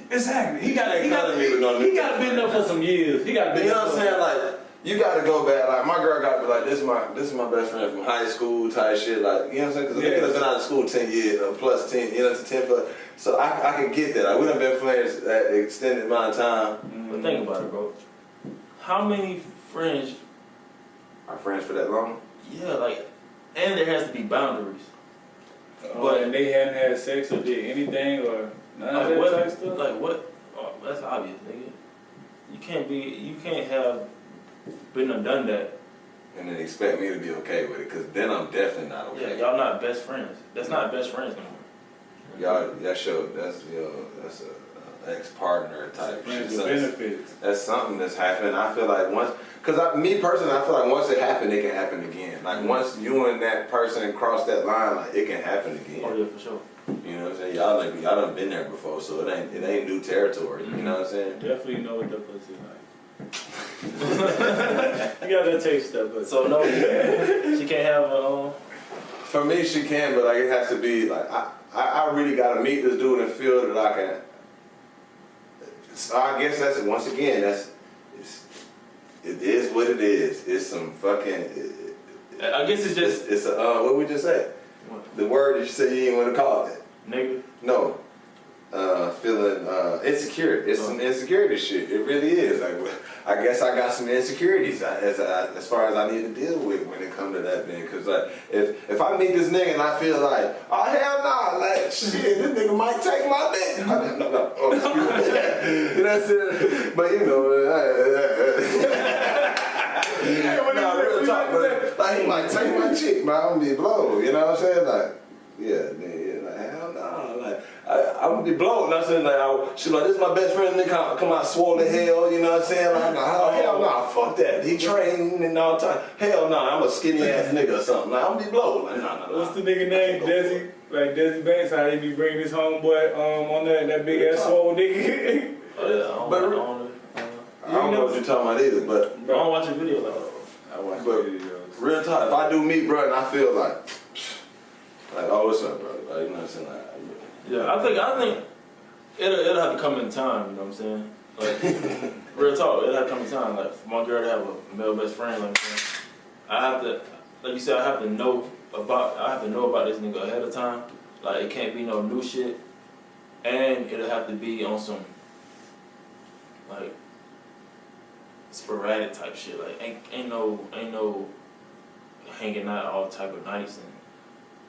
Exactly. He got been there for some years. He got. You know what I'm saying? Like. You gotta go back, like my girl got to be like, this is my best friend from high school type shit, like, you know what I'm saying? Because a nigga been out of school 10 years, plus 10, you know, to 10 plus. So I can get that. Like, we done been friends that extended amount of time. But think about it, bro. How many friends are friends for that long? Yeah, like, and there has to be boundaries. But and they hadn't had sex or did anything or none of that type stuff? Like what? Oh, that's obvious, nigga. You can't have been and done that. And then expect me to be okay with it, because then I'm definitely not okay. Yeah, y'all not best friends. That's not best friends no more. Y'all, that's a ex-partner type shit. So benefits. That's something that's happening. I feel like me personally, I feel like once it happened, it can happen again. Like once you and that person cross that line, like it can happen again. Oh yeah, for sure. You know what I'm saying? Y'all done been there before, so it ain't new territory. You know what I'm saying? Definitely know what that pussy like. You gotta taste that pussy. So no, she can't have her own. For me, she can, but like it has to be like I really gotta meet this dude and feel that I can. So I guess that's it. Once again, it is what it is. It's some fucking. I guess it's just. It's a what we just said. What? The word that you said you didn't want to call it. Nigga. No. Feeling insecure. It's some insecurity shit. It really is. Like I guess I got some insecurities as far as I need to deal with when it comes to that thing. Cause like if I meet this nigga and I feel like, oh hell nah, like shit, this nigga might take my dick. No, oh, excuse me. That's it. But you know, nah, real talk, but like he might take my chick, man. I'm gonna be blown. You know what I'm saying? Like, yeah, like hell nah, like. I'm gonna be blown. You know what I'm saying? Like, she's like, this is my best friend. They come out swole to hell. You know what I'm saying? Like, oh, hell nah, fuck that. He trained and all the time. Hell nah, I'm a skinny ass nigga or something. Like, I'm gonna be blown. Like, nah. What's the nigga name? Desi? Like Desi Banks, how he be bringing his homeboy on that big ass swole nigga. Oh yeah, I don't know what you're talking about either, but I don't watch a video like that. I watch videos. Real talk, if I do meet bro and I feel like oh, what's up, bro? Like, you know what I'm saying? Like, yeah, I think it'll have to come in time. You know what I'm saying? Like real talk, it'll have to come in time. Like for my girl to have a male best friend, like I have to, like you said, I have to know about this nigga ahead of time. Like it can't be no new shit, and it'll have to be on some like sporadic type shit. Like ain't no hanging out all type of nights and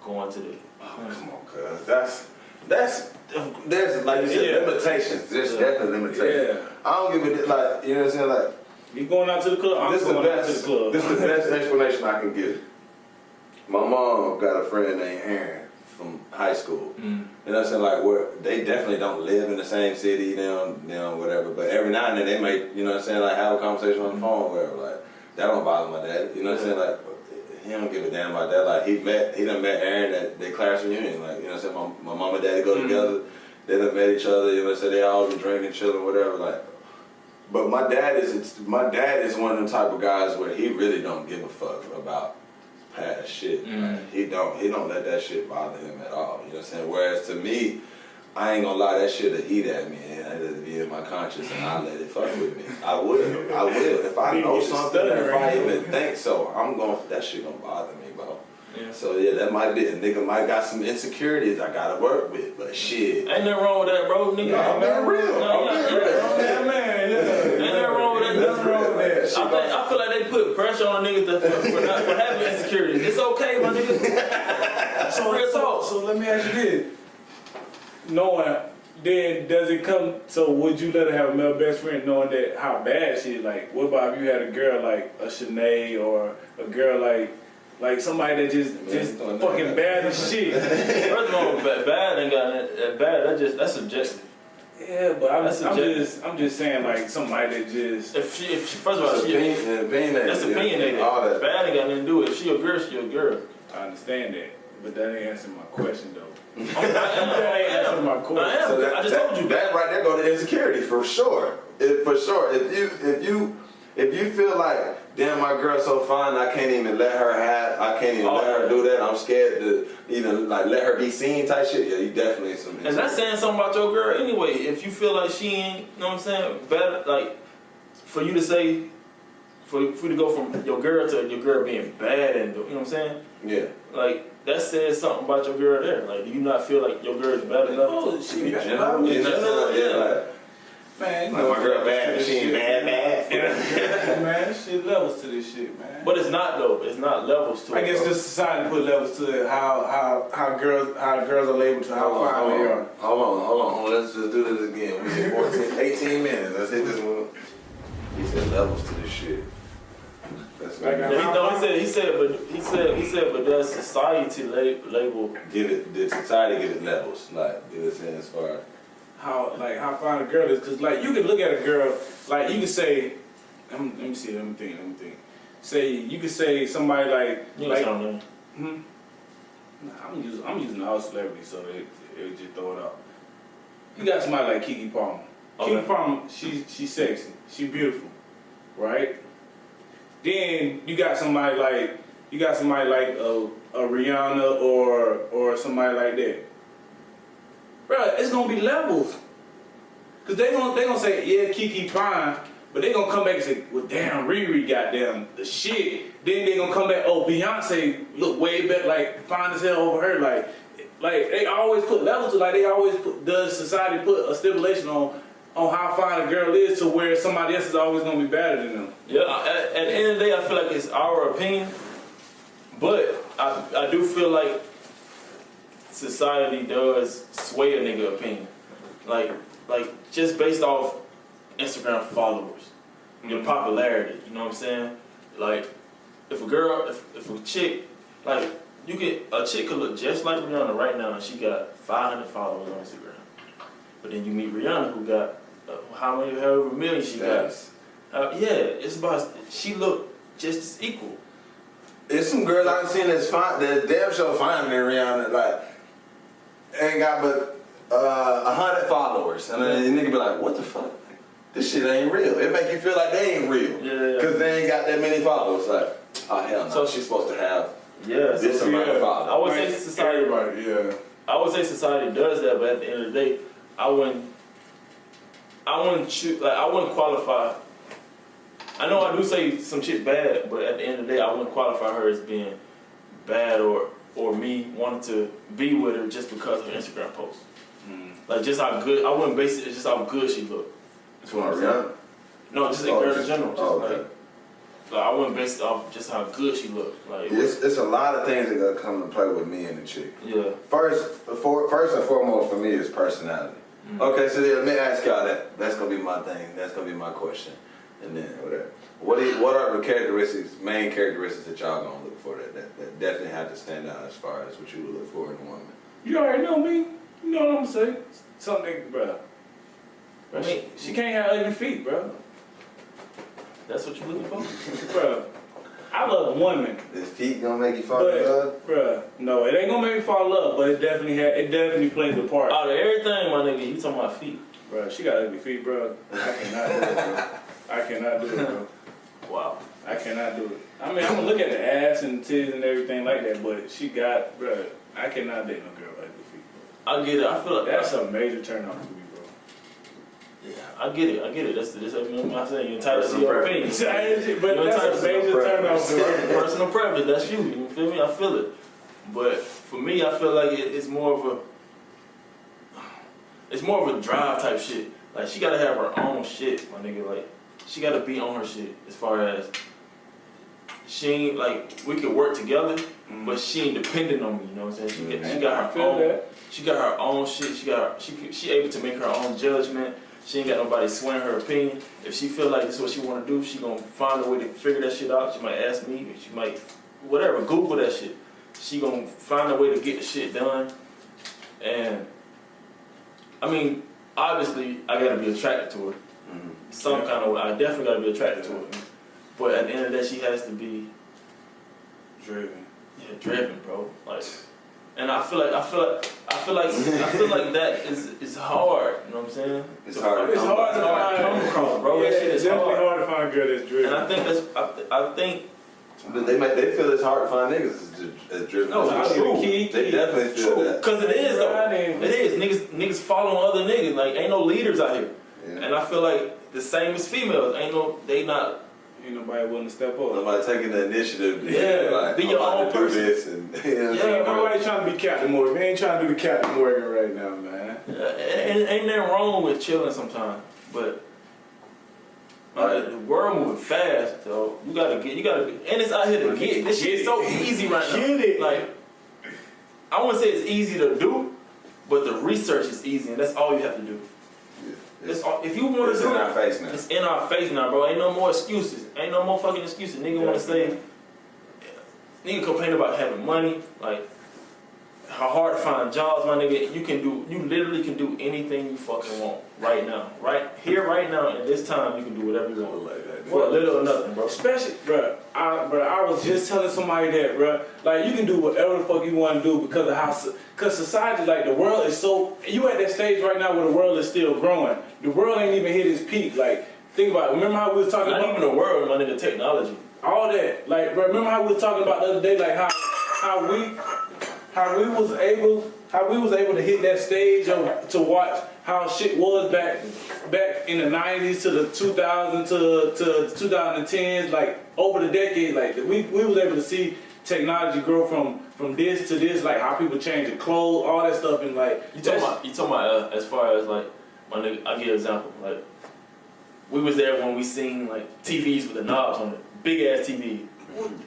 going to the. Oh, come on, cuz there's like you said limitations. There's definitely limitations. Yeah. I don't give a like, you know what I'm saying? Like, you going out to the club? I'm going out to the club. This is the best explanation I can give. My mom got a friend named Aaron from high school. You know what I'm saying? Like, they definitely don't live in the same city, whatever. But every now and then they might, you know what I'm saying, like have a conversation on the phone or whatever. Like, that don't bother my dad. You know what I'm saying? Like, he don't give a damn about that. Like, he done met Aaron at their class reunion. Like, you know what I'm saying? My mom and daddy go together. They done met each other. You know what I'm saying? They all be drinking, chilling, whatever. Like, but my dad is one of them type of guys where he really don't give a fuck about past shit. Like, he don't let that shit bother him at all. You know what I'm saying? Whereas to me, I ain't gonna lie, that shit'll eat at me and it'll be in my conscience and I'll let it fuck with me. I will. If I know something, if I even think so, that shit gonna bother me, bro. Yeah. So yeah, that might be, a nigga might got some insecurities I gotta work with, but shit. Ain't nothing wrong with that, bro, nigga. No, I'm being real. Yeah, man. Ain't nothing wrong with that. Nothing wrong with that. I feel like they put pressure on niggas for having insecurities. It's okay, my nigga. So let me ask you this. Knowing, then does it come, so would you let her have a male best friend knowing that how bad she is? Like, what about if you had a girl like a Shanae or a girl like somebody that just fucking bad as shit? First of all, bad ain't got that bad, that's subjective. Yeah, but I'm just saying like somebody that just if she first of all that's opinionated. All that. Bad ain't got nothing to do with it. If she a girl, she a girl. I understand that, but that ain't answering my question though. That ain't answering my question. So I just told you that right there go to insecurity for sure. If you feel like, damn, my girl's so fine, I can't even let her do that. I'm scared to even like let her be seen type shit. Yeah, you definitely some. And that's saying something about your girl anyway. If you feel like she ain't, you know what I'm saying, better, like for you to say, for you to go from your girl to your girl being bad and, you know what I'm saying? Yeah. Like, that says something about your girl there. Like, do you not feel like your girl is bad enough? Oh, she Yeah, like, man, you know my girl bad, but she ain't bad. Man, shit levels to this shit, man. But it's not though. It's not levels to it. I guess this society put levels to it. How girls are labeled to how fine they are. Hold on. Let's just do this again. We did 18 minutes. Let's hit this one. He said levels to this shit. That's like he said, but does society label? Did society give it levels? Like, you know what I'm saying, as far as how fine a girl is, because like you can look at a girl, like you can say, let me think. Say you could say somebody like I'm using all celebrities, so they just throw it out. You got somebody like Keke Palmer. Okay. Keke Palmer, she's sexy, she's beautiful, right? Then you got somebody like a Rihanna or somebody like that. Bro, it's gonna be levels. Cause they gonna say, yeah, Keke fine, but they gonna come back and say, well, damn, Riri goddamn the shit. Then they gonna come back, oh, Beyonce look way better, like fine as hell over her. Like they always put levels to, like they always does society put a stipulation on on how fine a girl is to where somebody else is always gonna be better than them. Yeah, at the end of the day, I feel like it's our opinion, but I do feel like society does sway a nigga opinion, like just based off Instagram followers, your popularity. You know what I'm saying? Like, if a girl, if a chick, like a chick could look just like Rihanna right now, and she got 500 followers on Instagram, but then you meet Rihanna who got however million she got. Yeah, it's about she look just as equal. There's some girls I've seen that's fine, that damn sure finer than Rihanna, like ain't got but 100 followers, and then the nigga be like, what the fuck? This shit ain't real. It make you feel like they ain't real, cause they ain't got that many followers. Like, oh hell no, so she's supposed to have this amount of followers. I would say society, I would say society does that, but at the end of the day, I wouldn't choose, like I wouldn't qualify. I know I do say some shit bad, but at the end of the day, I wouldn't qualify her as being bad or me wanting to be with her just because of her Instagram post. Like just how good, I wouldn't base it just how good she looked. That's what I'm saying. No, just a girl in general. Just like I wouldn't base it off just how good she looked. Like it's a lot of things that gotta come into play with me and the chick. Yeah. First and foremost for me is personality. Okay, so then let me ask y'all that. That's gonna be my thing. That's gonna be my question. And then whatever. What are the main characteristics that y'all gonna look for that definitely have to stand out as far as what you would look for in a woman? You already know me. You know what I'm saying? Something, bro. She can't have ugly feet, bro. That's what you looking for? Bro, I love women. Is feet gonna make you fall in love? Bro, no, it ain't gonna make me fall in love, but it definitely plays a part. Out of everything, my nigga, you talking about feet. Bro, she got ugly feet, bro. I cannot do it, bro. I cannot do it, bro. Wow. I cannot do it. I mean, I'm gonna look at the ass and the titties and everything like that, but she got, bro, I cannot date no girl with ugly feet, bro. I get it. I feel like that's a major turn off to me, bro. Yeah, I get it. That's I'm not saying you're entitled to your opinion. But that's a major turn off to me. Personal preference, that's you. You feel me? I feel it. But for me, I feel like it's more of a drive type shit. Like she gotta have her own shit, my nigga. Like she gotta be on her shit as far as she ain't like we could work together, but she ain't dependent on me. You know what I'm saying? She got her own. She got her own shit. She able to make her own judgment. She ain't got nobody swaying her opinion. If she feel like this is what she want to do, she gonna find a way to figure that shit out. She might ask me. She might whatever Google that shit. She gonna find a way to get the shit done. And I mean, obviously, I gotta be attracted to her. Some kind of way. I definitely gotta be attracted to her. But at the end of the day, she has to be driven. Yeah, driven, bro. Like, and I feel like that is hard. You know what I'm saying? It's hard. It's hard to come across, bro. Yeah, that shit is definitely hard to find a girl that's driven. And I think I think. But they feel it's hard to find niggas that's driven. No, it's true. They definitely feel that. Cause it is though. It is. Niggas following other niggas. Like ain't no leaders out here. Yeah. And I feel like the same as females. Ain't nobody willing to step up. Nobody taking the initiative. Yeah, like, be your own person. This and, nobody trying to be Captain Morgan. We ain't trying to do the Captain Morgan right now, man. Ain't nothing wrong with chilling sometimes, but. The world moving fast, so you gotta be, and it's out here to get. This shit's so easy right now. Get it. Like, I wouldn't say it's easy to do, but the research is easy, and that's all you have to do. If you want to do it, in our face now. It's in our face now, bro. Ain't no more excuses. Ain't no more fucking excuses. Nigga want to say, nigga complain about having money, like how hard to find jobs, my nigga. You literally can do anything you fucking want right now. Right here, right now, in this time, you can do whatever you want. For a little or nothing, bro. Especially, bro, I was just telling somebody that, bro, like, you can do whatever the fuck you want to do because of how, because society, like, the world is so, you at that stage right now where the world is still growing. The world ain't even hit its peak. Like, think about it. Remember how we was talking about? Not even the world, my nigga, technology. All that. Like, bro, remember how we was talking about the other day, like, how we was able to hit that stage to watch how shit was back in the 90s to the 2000s to 2010s, like over the decade, like we was able to see technology grow from this to this, like how people change their clothes, all that stuff, and like you talking about as far as like My nigga, I'll give you an example. Like, we was there when we seen like TVs with the knobs on it, big ass TV.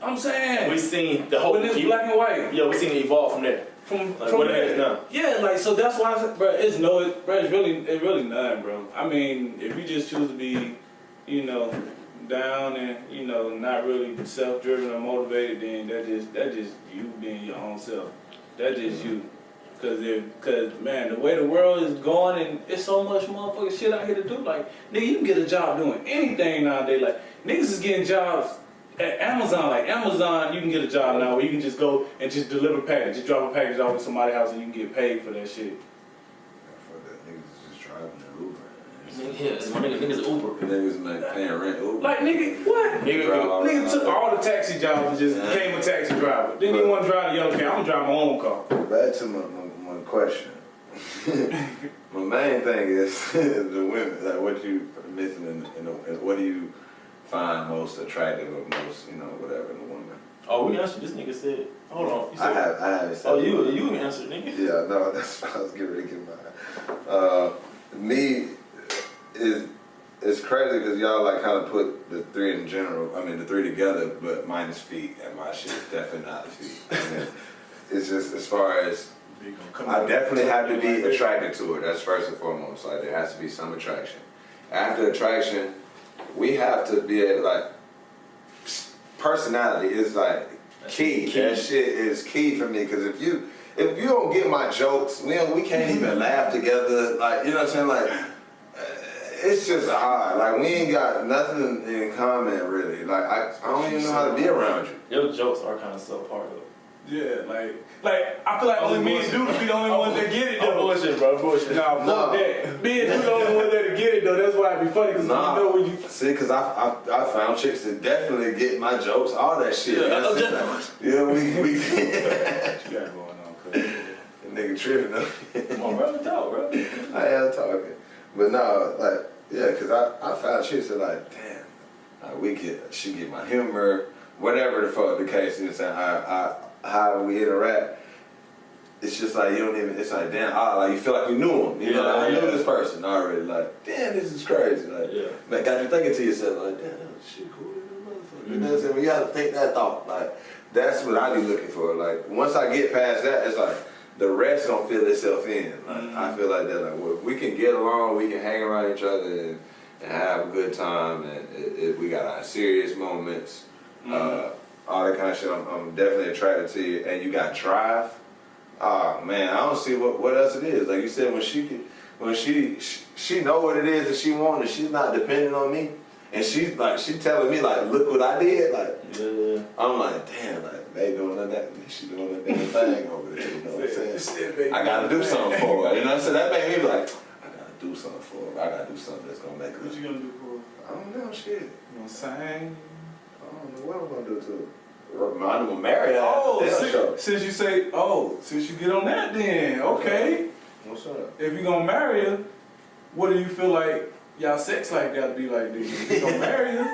I'm saying We seen the whole. when it's black and white. Yeah, we seen it evolve from there. From what it is now. Yeah, like so that's why I said, bro, it's really nothing, bro. I mean, if you just choose to be, you know, down and, you know, not really self-driven or motivated, then that just you being your own self. That's just you. Cause man, the way the world is going and it's so much motherfucking shit out here to do. Like, nigga, you can get a job doing anything nowadays. Like, niggas is getting jobs at Amazon. Like, Amazon, you can get a job now where you can just go and just deliver a package. Just drop a package off at somebody's house and you can get paid for that shit. For that, niggas just driving an Uber. Yeah, my niggas Uber. Niggas like paying rent Uber. Like, nigga, what? Nigga took all the taxi jobs and just became a taxi driver. Didn't even want to drive the yellow cab. I'm gonna drive my own car. Back to my question. My main thing is the women. Like, what you missing in what do you find most attractive or most, you know, whatever in a woman? Oh, we answered. This nigga said. Hold on. You said, I haven't said. Oh, you answered, nigga. Yeah, no, that's what I was getting ready to get mine. Me it's crazy because y'all like kind of put the three in general. I mean, the three together, but minus feet, and my shit is definitely not the feet. I mean, it's just as far as I definitely have to be attracted to her. That's first and foremost. Like, there has to be some attraction. After attraction, we have to be able, like, personality is like key. That shit is key for me because if you don't get my jokes, we can't even laugh together. Like, you know what I'm saying? Like, it's just hard. Like, we ain't got nothing in common really. Like, I don't even know how to be around you. Your jokes are kind of subpar though. Yeah, like I feel like only me and Dude be the only ones that get it though. Bullshit, bro. Bullshit. Nah, fuck that. Me and Dude the only ones that get it though. That's why it be funny because you know when you see, because I found chicks that definitely get my jokes, all that shit. Yeah, we what you got going on, cuz? The nigga tripping though. Come on, bro. Talk, bro. I am talking. But no, like, yeah, because I found chicks that like, damn, like she get my humor, whatever the fuck the case is, and how we interact. It's just like you don't even. It's like damn, like you feel like you knew him. You know, like, I knew this person already. Like, damn, this is crazy. Like, man, got you thinking to yourself, like, damn, shit cool, motherfucker. You know what I'm saying? We gotta think that thought. Like, that's what I be looking for. Like, once I get past that, it's like the rest don't fill itself in. Like, I feel like that. Like, well, we can get along, we can hang around each other and have a good time, and we got our serious moments. All that kind of shit, I'm definitely attracted to you, and you got drive. Oh man, I don't see what else it is. Like you said, when she know what it is that she wants, and she's not depending on me, and she telling me like, look what I did. Like, I'm like, damn, like they doing that, she doing that damn thing over there. You know what I'm saying? I gotta do something for her. You know what I'm saying? That made me be like, I gotta do something for her. I gotta do something that's gonna make her. What you gonna do for her? I don't know, shit. You gonna sing? I don't know what I'm gonna do to her. I'm gonna marry her. Oh, since you get on that then, okay. What's up? If you gonna marry her, what do you feel like y'all sex life gotta be like then? If you gonna marry her,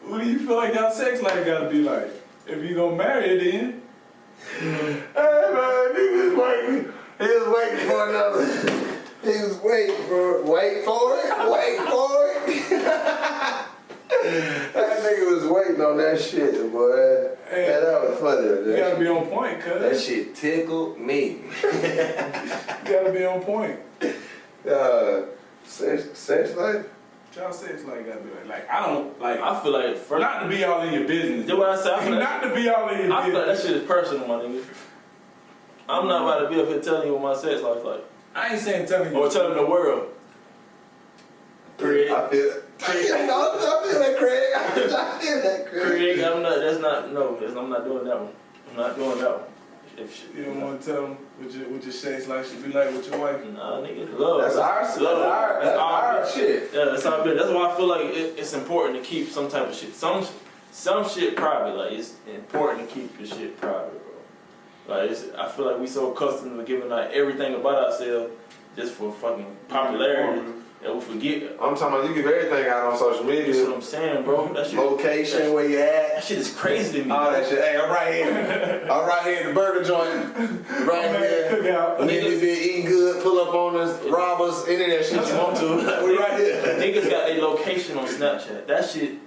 what do you feel like y'all sex life gotta be like? If you gonna marry her then. Hey man, he was waiting. He was waiting for another. He was waiting for it. Wait for it. That nigga was waiting on that shit, boy. Hey, man, that was funny. You gotta be on point, cuz. That shit tickled me. You gotta be on point. Sex life? Y'all sex life gotta be like I don't like. I feel like first, not to be all in your business. That's what I said. Not to be all in your business. I feel like that shit is personal, my nigga. I'm not about to be up here telling you what my sex life's like. I ain't saying telling you. Or telling the world. Craig. I feel that, Craig. I feel that, Craig. Craig, I'm not doing that one. I'm not doing that one. If you don't want to tell them what your sex life should be like with your wife? Nah, nigga, love. That's our shit. Yeah, that's our bit. That's why I feel like it's important to keep some type of shit. Some shit private. Like, it's important to keep your shit private, bro. Like, I feel like we so accustomed to giving like everything about ourselves just for fucking popularity. that we forget. I'm talking about you give everything out on social media. That's what I'm saying, bro. That shit, Location, where you at. that shit is crazy to me. All that shit. Hey, I'm right here. I'm right here in the burger joint. Right here. Cookout. Niggas been eating good, pull up on us, rob us, any of that shit you want to. We right here. Niggas got their location on Snapchat. That shit.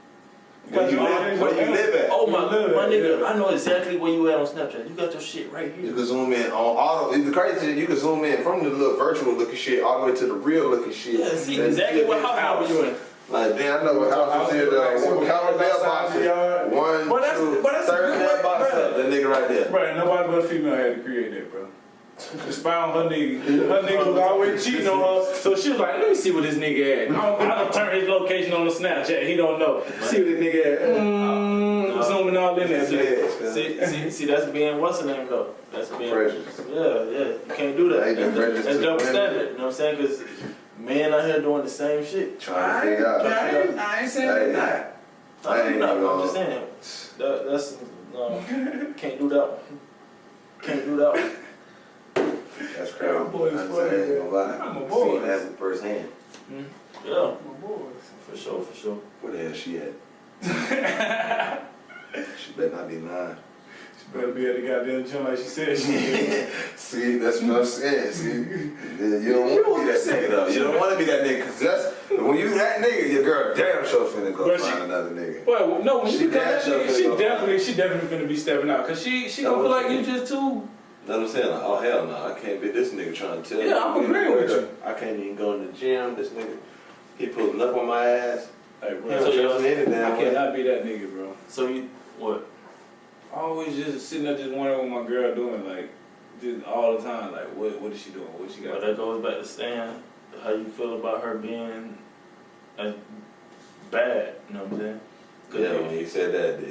Where you live at? Oh my nigga, I know exactly where you at on Snapchat. You got your shit right here. You can zoom in on all of the crazy shit. You can zoom in from the little virtual looking shit all the way to the real looking shit. Yeah, see exactly what house you in. Like, damn, I know what house is here. Count mailboxes. One, two, third mailbox up. That nigga right there. Bro, nobody but a female had to create that, bro. To spy on her nigga. Her nigga was always cheating on her. So she was like, let me see what this nigga at. I don't turn his location on the Snapchat. He don't know. See what this nigga at. Zooming all in there. See, that's being, what's the name though? That's being Precious. Yeah. You can't do that. That's double standard. You know what I'm saying? Because men out here doing the same shit. Trying to figure out. I ain't saying that. I'm just saying. That's can't do that one. Can't do that one. That's crazy. My boy is funny. I'm a boy. Seen that firsthand. Yeah. My boys. For sure. Where the hell she at? She better not be lying. She better be at the goddamn gym like she said she is. See, that's what I'm saying. See, you don't want to be that nigga though. You don't want to be that nigga because that's when you that nigga, your girl damn sure finna go find another nigga. Well, no, when she become that damn nigga, sure she definitely finna be stepping out because she gonna feel like you just too. Know what I'm saying? Like, oh hell no, I can't be this nigga trying to tell me. Yeah, I'm agreeing with you. I can't even go in the gym. This nigga, he pulling up on my ass. Hey, bro, So I cannot be that nigga, bro. So you what? Always just sitting there just wondering what my girl doing, like just all the time. Like what is she doing? What she got? But that goes back to Stan. How you feel about her being bad? You know what I'm saying? Yeah, when he said that,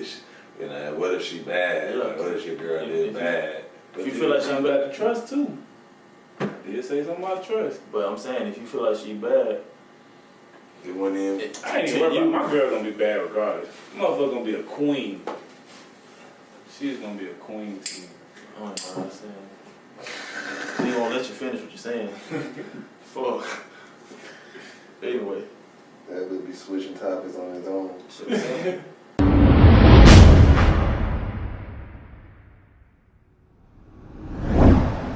you know, what if she bad? Yeah. Like, what if your girl did bad? If you feel like she bad, to trust too. Did say something about trust? But I'm saying if you feel like she bad, You went in. I ain't even worried about my girl gonna be bad regardless. Motherfucker gonna be a queen. She's gonna be a queen to me. I don't know what I'm saying. He won't let you finish what you're saying. Fuck. Anyway. That would be switching topics on his own. Shit,